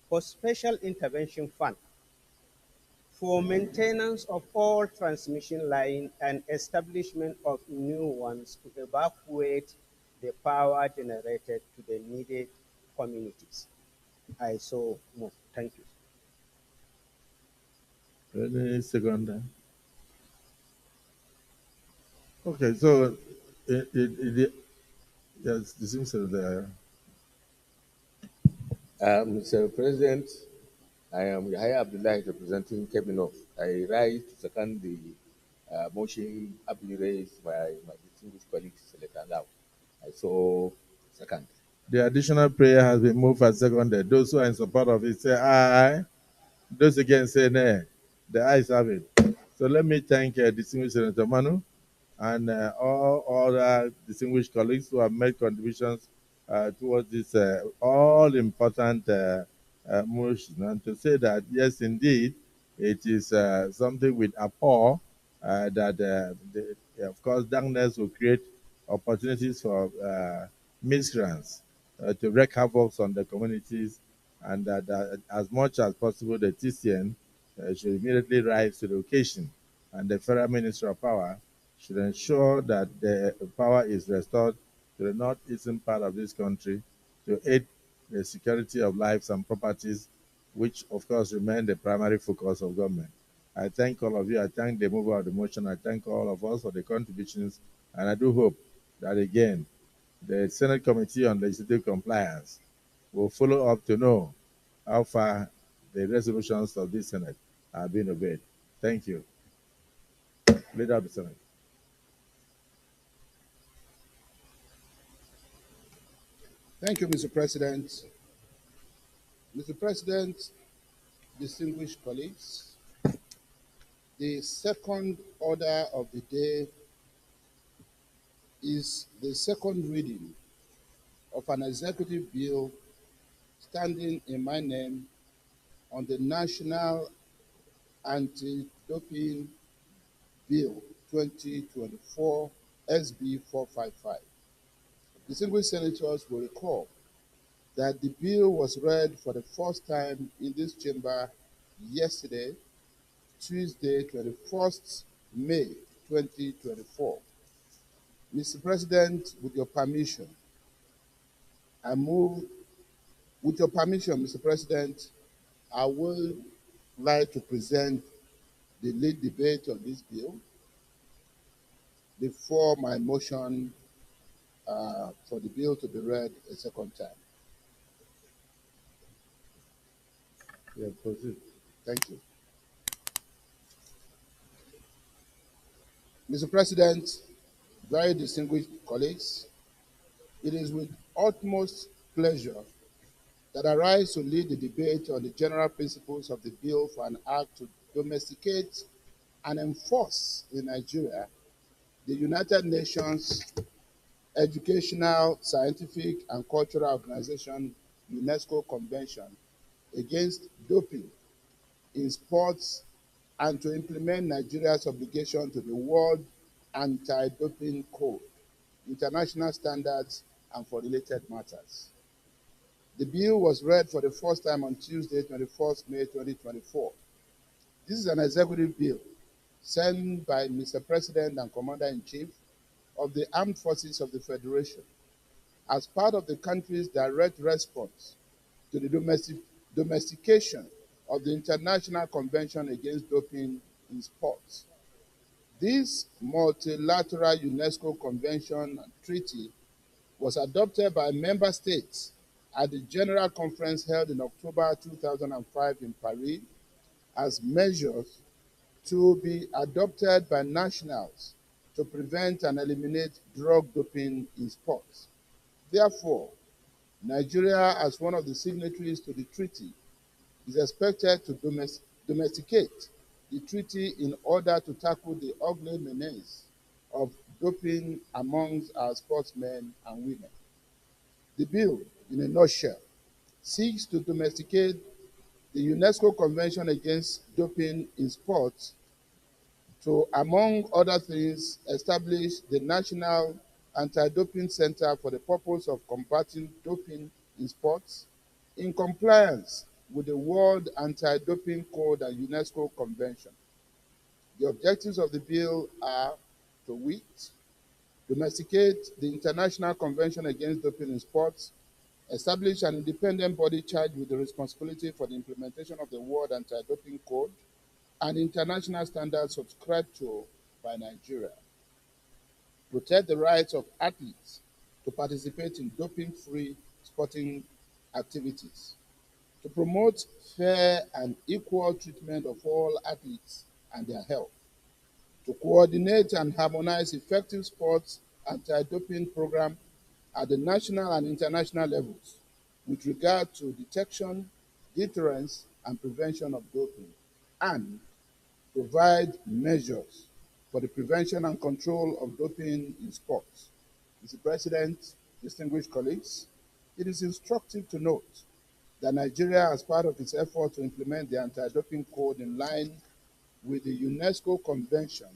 for special intervention fund for maintenance of all transmission lines and establishment of new ones to evacuate the power generated to the needed communities. I so move. Thank you. Any second? Okay, so yes, this seems that Mr. President, I am Yahya Abdullahi representing Kebinov. I rise to second the motion ably raised by my distinguished colleague, Senator Lau. I so second. the additional prayer has been moved and seconded. Those who are in support of it say aye. Those against say nay. The ayes have it. So let me thank distinguished Senator Manu and all other distinguished colleagues who have made contributions towards this all important motion, and to say that yes, indeed, it is something with appall that, of course, darkness will create opportunities for miscreants to wreak havoc on the communities, and that as much as possible, the TCN should immediately rise to the occasion, and the Federal Ministry of Power should ensure that the power is restored to the northeastern part of this country to aid the security of lives and properties, which of course remain the primary focus of government. I thank all of you. I thank the mover of the motion. I thank all of us for the contributions. And I do hope that again, the Senate Committee on Legislative Compliance will follow up to know how far the resolutions of this Senate are being obeyed. Thank you. Leader of the Senate. Thank you, Mr. President. Mr. President, distinguished colleagues, the second order of the day is the second reading of an executive bill standing in my name on the National Anti-Doping Bill 2024 SB 455. Distinguished senators will recall that the bill was read for the first time in this chamber yesterday, Tuesday, 21st May 2024. Mr. President, with your permission, Mr. President, I would like to present the lead debate on this bill before my motion for the bill to be read a second time. Yeah, proceed. Thank you. Mr. President, very distinguished colleagues, it is with utmost pleasure that I rise to lead the debate on the general principles of the bill for an act to domesticate and enforce in Nigeria the United Nations Educational, Scientific, and Cultural Organization UNESCO Convention against doping in sports and to implement Nigeria's obligation to the World Anti-Doping Code, international standards, and for related matters. The bill was read for the first time on Tuesday, 21st May 2024. This is an executive bill sent by Mr. President and Commander-in-Chief of the Armed Forces of the Federation as part of the country's direct response to the domestication of the International Convention Against Doping in Sports. This multilateral UNESCO Convention and Treaty was adopted by member states at the General Conference held in October 2005 in Paris as measures to be adopted by nationals to prevent and eliminate drug doping in sports. Therefore, Nigeria, as one of the signatories to the treaty, is expected to domesticate the treaty in order to tackle the ugly menace of doping amongst our sportsmen and women. The bill, in a nutshell, seeks to domesticate the UNESCO Convention Against Doping in Sports to, among other things, establish the National Anti-Doping Center for the purpose of combating doping in sports in compliance with the World Anti-Doping Code and UNESCO Convention. The objectives of the bill are to wit, domesticate the International Convention Against Doping in Sports, establish an independent body charged with the responsibility for the implementation of the World Anti-Doping Code and international standards subscribed to by Nigeria, protect the rights of athletes to participate in doping-free sporting activities, to promote fair and equal treatment of all athletes and their health, to coordinate and harmonize effective sports anti-doping program at the national and international levels with regard to detection, deterrence, and prevention of doping, and provide measures for the prevention and control of doping in sports. Mr. President, distinguished colleagues, it is instructive to note that Nigeria, as part of its effort to implement the anti-doping code in line with the UNESCO Convention,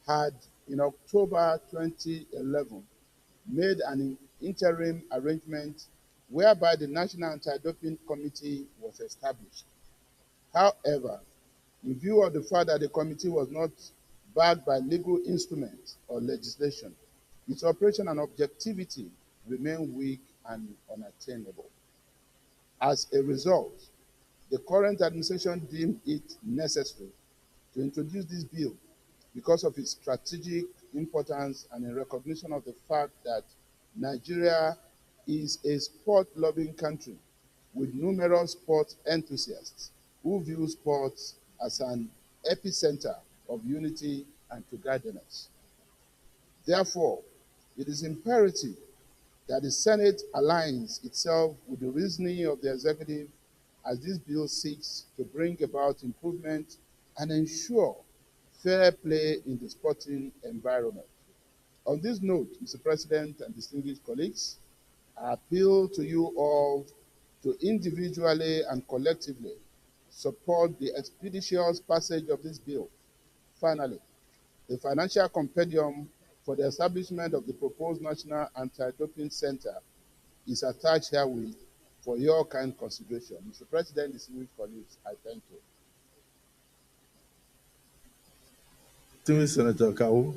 had in October 2011 made an interim arrangement whereby the National Anti-Doping Committee was established. However, in view of the fact that the committee was not backed by legal instruments or legislation, its operation and objectivity remain weak and unattainable. As a result, the current administration deemed it necessary to introduce this bill because of its strategic importance and in recognition of the fact that Nigeria is a sport-loving country with numerous sports enthusiasts who view sports as an epicenter of unity and togetherness. Therefore, it is imperative that the Senate aligns itself with the reasoning of the executive as this bill seeks to bring about improvement and ensure fair play in the sporting environment. On this note, Mr. President and distinguished colleagues, I appeal to you all to individually and collectively support the expeditious passage of this bill. Finally, the financial compendium for the establishment of the proposed National Anti-Doping Center is attached herewith for your kind consideration. Mr. President, distinguished colleagues, I thank you. Thank you, Senator Kawu.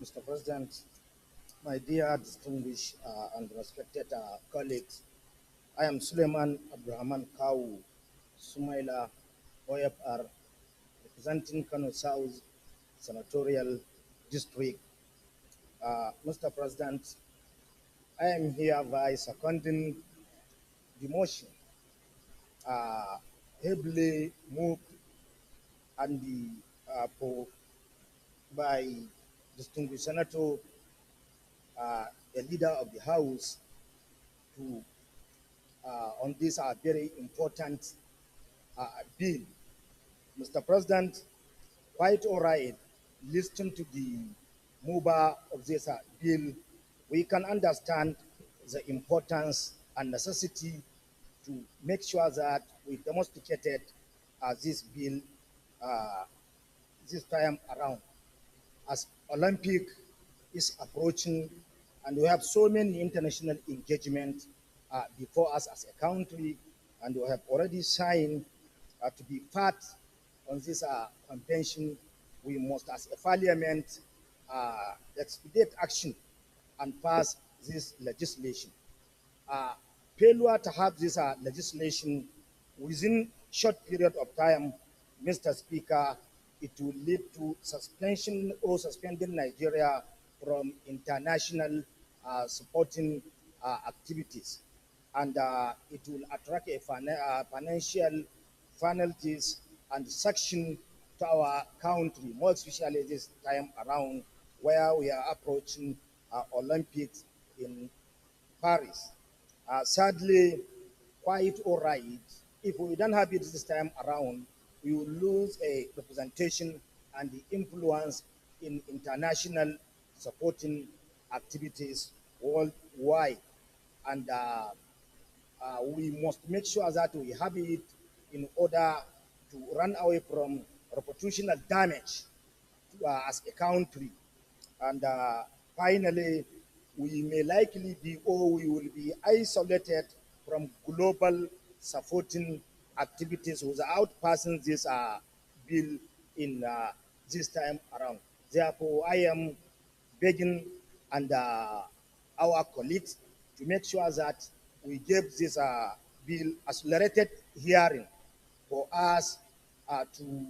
Mr. President, my dear distinguished and respected colleagues, I am Suleiman Abdurrahman Kawu, Sumaila, OFR, representing Kano South Senatorial District. Mr. President, I am here by seconding the motion heavily moved and by distinguished Senator, the leader of the House, to on this very important bill. Mr. President, quite all right, listen to the mover of this bill. We can understand the importance and necessity to make sure that we domesticated this bill this time around. As Olympic is approaching, and we have so many international engagement before us as a country, and we have already signed to be part on this convention. We must, as a parliament, expedite action and pass this legislation. Failure to have this legislation within short period of time, Mr. Speaker, it will lead to suspension or suspending Nigeria from international supporting activities. And it will attract a financial penalties and sanction to our country, more especially this time around where we are approaching Olympics in Paris. Sadly, quite all right. If we don't have it this time around, we will lose a representation and the influence in international supporting activities worldwide. And we must make sure that we have it in order to run away from reputational damage to, as a country. And finally, we may likely be, or we will be isolated from global supporting activities without passing this bill in this time around. Therefore, I am begging and our colleagues to make sure that we give this bill accelerated hearing for us to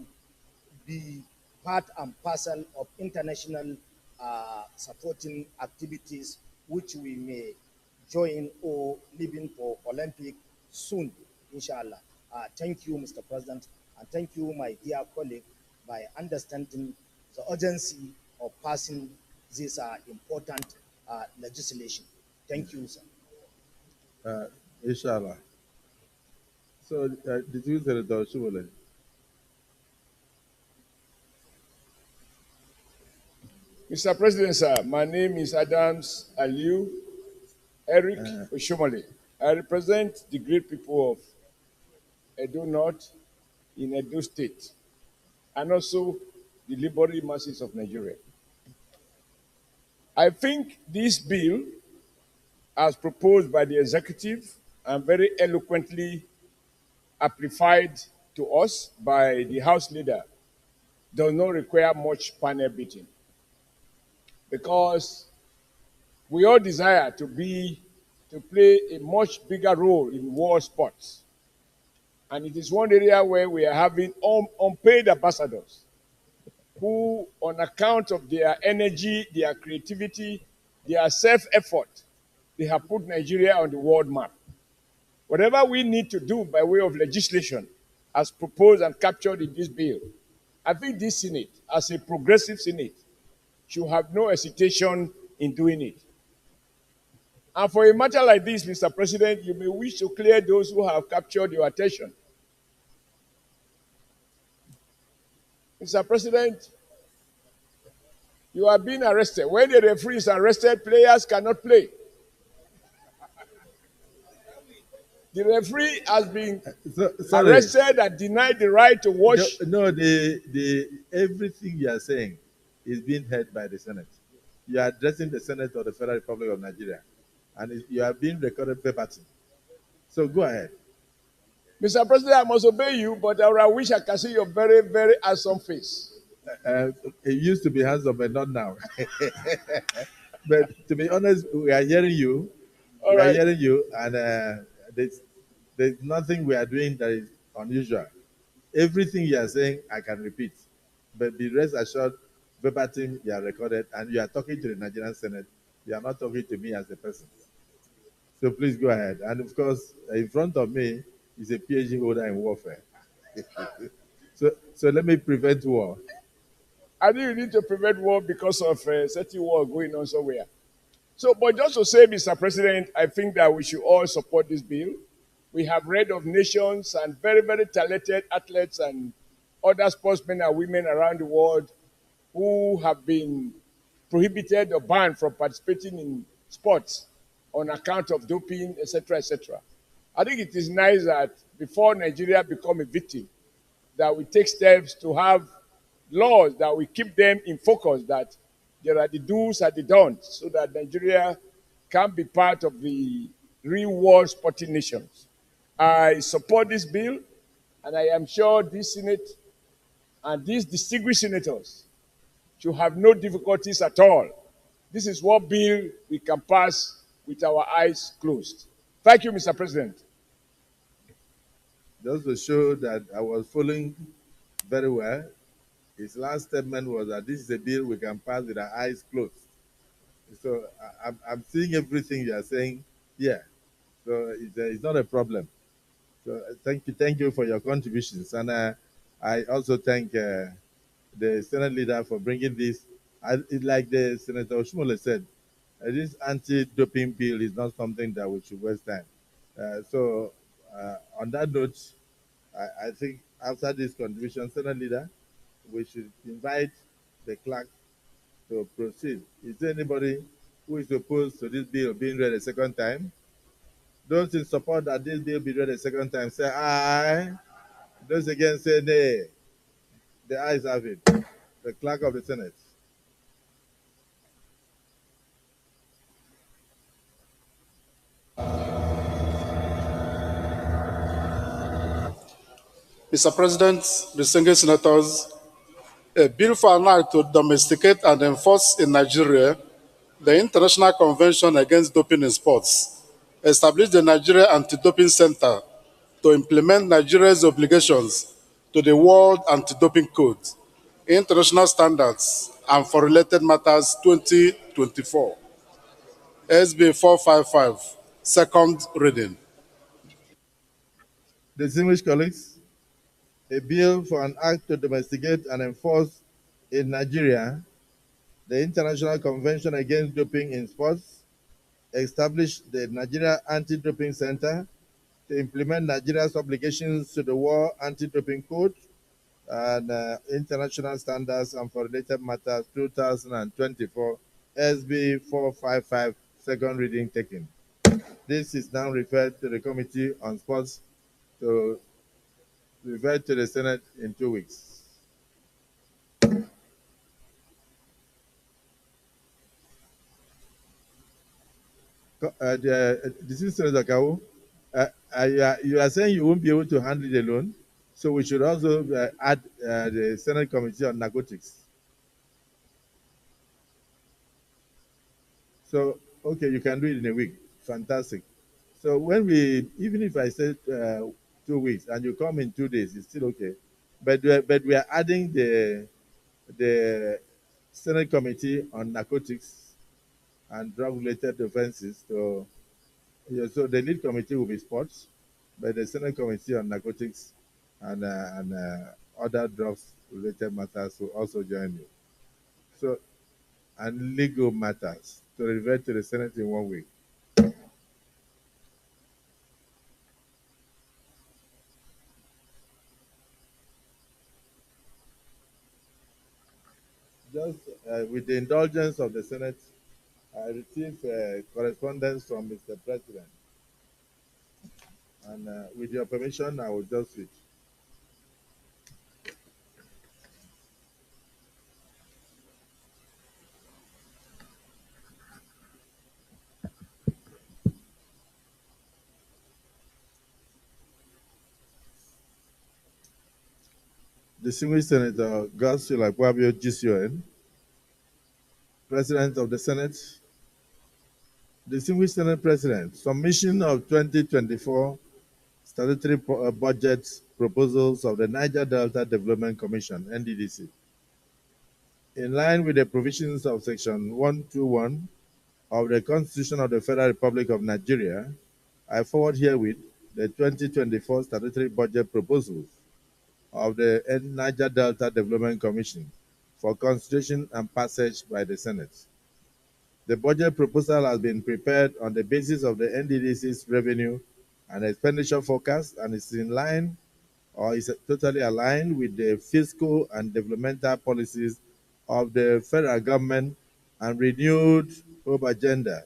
be part and parcel of international supporting activities which we may join or living for Olympic soon, inshallah. Thank you, Mr. President, and thank you, my dear colleague, by understanding the urgency of passing this important legislation. Thank you, sir. Inshallah. So, did you say that Mr. President, sir, my name is Adams Aliu Eric Oshomole. I represent the great people of Edo North in Edo State and also the laboring masses of Nigeria. I think this bill, as proposed by the executive and very eloquently amplified to us by the House leader, does not require much panel beating, because we all desire to play a much bigger role in world sports. And it is one area where we are having unpaid ambassadors who, on account of their energy, their creativity, their self-effort, they have put Nigeria on the world map. Whatever we need to do by way of legislation as proposed and captured in this bill, I think this Senate, as a progressive Senate, should have no hesitation in doing it. And for a matter like this, Mr. President, you may wish to clear those who have captured your attention. Mr. President, you are being arrested. When the referee is arrested, players cannot play. The referee has been arrested and denied the right to watch. No, everything you are saying is being heard by the Senate. You are addressing the Senate of the Federal Republic of Nigeria, and you are being recorded verbatim. So go ahead. Mr. President, I must obey you, but I wish I can see your very, very handsome face. It used to be handsome, but not now. But to be honest, we are hearing you. We are hearing you, and there's nothing we are doing that is unusual. Everything you are saying, I can repeat. But be rest assured, verbatim, you are recorded, and you are talking to the Nigerian Senate. You are not talking to me as a person. So please go ahead. And of course, in front of me is a PhD holder in warfare. So let me prevent war. I think you need to prevent war because of certain war going on somewhere. So, but just to say, Mr. President, I think that we should all support this bill. We have read of nations and very, very talented athletes and other sportsmen and women around the world who have been prohibited or banned from participating in sports on account of doping, etc., etc. I think it is nice that before Nigeria become a victim, that we take steps to have laws that will keep them in focus, that there are the do's and the don'ts, so that Nigeria can be part of the real world sporting nations. I support this bill, and I am sure this Senate and these distinguished senators should have no difficulties at all. This is what bill we can pass with our eyes closed. Thank you, Mr. President. Just to show that I was following very well, his last statement was that this is a bill we can pass with our eyes closed. So I'm seeing everything you are saying here. So it's not a problem. So thank you for your contributions. And I also thank the Senate leader for bringing this. Like the Senator Oshumole said, this anti-doping bill is not something that we should waste time. So on that note, I think after this contribution, Senate leader, we should invite the clerk to proceed. Is there anybody who is opposed to this bill being read a second time? Those in support that this bill be read a second time, say aye. Those against say nay. The ayes have it. The clerk of the Senate. Mr. President, distinguished senators, a bill for an act to domesticate and enforce in Nigeria the International Convention Against Doping in Sports, establish the Nigeria Anti-Doping Center to implement Nigeria's obligations to the World Anti-Doping Code, international standards, and for related matters 2024. SB 455, second reading. Distinguished colleagues, a bill for an act to domesticate and enforce in Nigeria the International Convention Against Doping in Sports, establish the Nigeria Anti-Doping Center to implement Nigeria's obligations to the World Anti-Doping Code and international standards and for related matters 2024, SB 455, second reading taken. This is now referred to the Committee on Sports to refer to the Senate in 2 weeks. This is Senator Kawu. You are saying you won't be able to handle it alone, so we should also add the Senate Committee on Narcotics. So, okay, you can do it in a week. Fantastic. So when even if I said 2 weeks and you come in 2 days, it's still okay. But we are adding the Senate Committee on Narcotics and Drug-Related Offenses. So the lead committee will be sports, but the Senate Committee on Narcotics and other drugs-related matters will also join you. So, and legal matters to revert to the Senate in 1 week. Just with the indulgence of the Senate, I received correspondence from Mr. President. And with your permission, I will just switch. Distinguished Senator Garcia Lakwabio GCON, President of the Senate, Distinguished Senate President, submission of 2024 statutory budget proposals of the Niger Delta Development Commission, NDDC. In line with the provisions of Section 121 of the Constitution of the Federal Republic of Nigeria, I forward herewith the 2024 statutory budget proposals of the Niger Delta Development Commission for consideration and passage by the Senate. The budget proposal has been prepared on the basis of the NDDC's revenue and expenditure forecast and is in line or is totally aligned with the fiscal and developmental policies of the federal government and renewed hope agenda.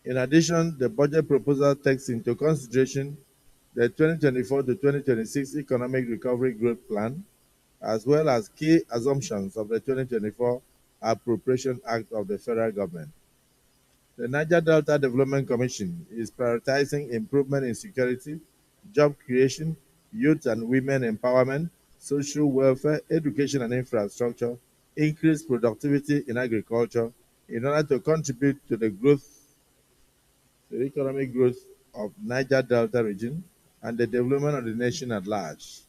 In addition, the budget proposal takes into consideration the 2024 to 2026 Economic Recovery Growth Plan, as well as key assumptions of the 2024 Appropriation Act of the federal government. The Niger Delta Development Commission is prioritizing improvement in security, job creation, youth and women empowerment, social welfare, education and infrastructure, increased productivity in agriculture in order to contribute to the economic growth of Niger Delta region and the development of the nation at large.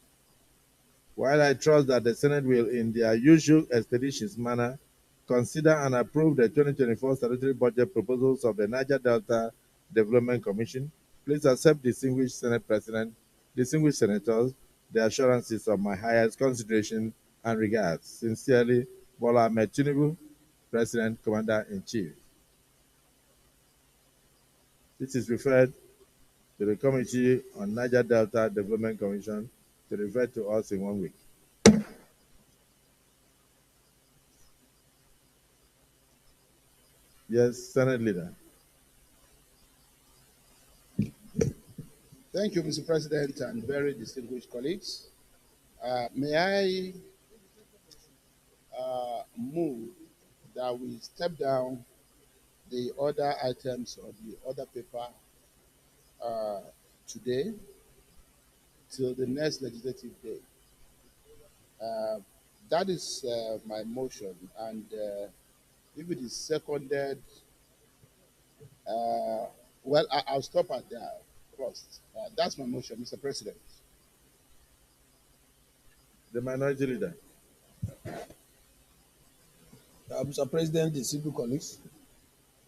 While I trust that the Senate will, in their usual expeditious manner, consider and approve the 2024 statutory budget proposals of the Niger Delta Development Commission, please accept, distinguished Senate President, distinguished senators, the assurances of my highest consideration and regards. Sincerely, Bola Ahmed Tinubu, President, Commander-in-Chief. This is referred to the Committee on Niger Delta Development Commission to refer to us in 1 week. Yes, Senate Leader. Thank you, Mr. President, and very distinguished colleagues. May I move that we step down the other items of the other paper today till the next legislative day. That is my motion, and if it is seconded, well, I'll stop at that first. That's my motion, Mr. President. The Minority Leader. Mr. President, the civil colleagues,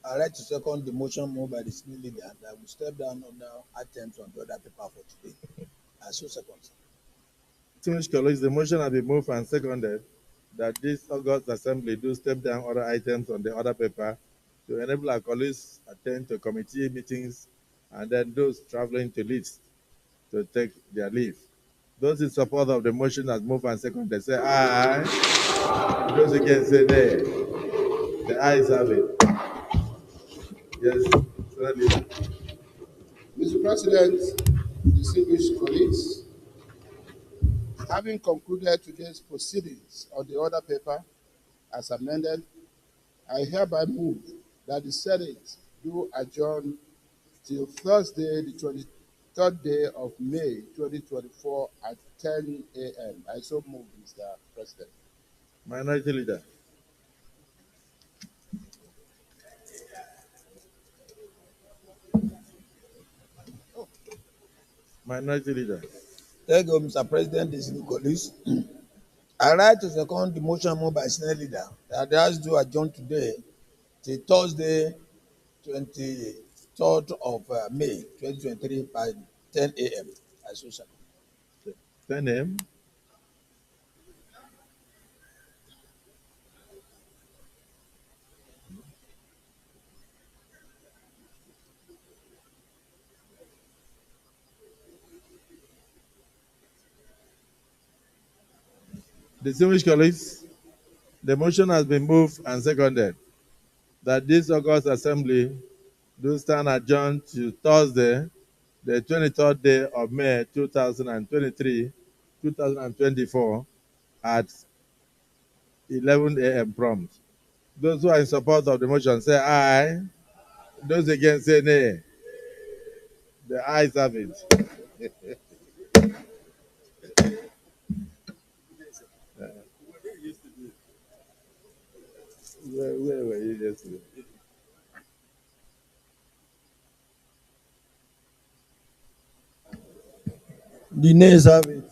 I like to second the motion moved by the senior leader that we step down on the items on the other paper for today. I so second. Distinguished colleagues, the motion has been moved and seconded that this August Assembly do step down other items on the other paper to enable our colleagues attend to committee meetings and then those traveling to Leeds to take their leave. Those in support of the motion as moved and seconded say aye. Those against say nay. The ayes have it. Yes, Senate Leader. Mr. President, distinguished colleagues, having concluded today's proceedings on the order paper as amended, I hereby move that the Senate do adjourn till Thursday, the 23rd day of May 2024 at 10 a.m. I so move, Mr. President. Minority Leader. Minority Leader. Thank you, Mr. President, the colleagues. I like to second the motion moved by senior leader that the House do adjourn today till Thursday, 23rd of May 2023 by 10 a.m. I so second. Stand him. Distinguished colleagues, the motion has been moved and seconded that this August Assembly do stand adjourned to Thursday, the 23rd day of May 2024 at 11 a.m. prompt. Those who are in support of the motion say aye. Those against say nay. The ayes have it. Where were you yesterday? The nays have it.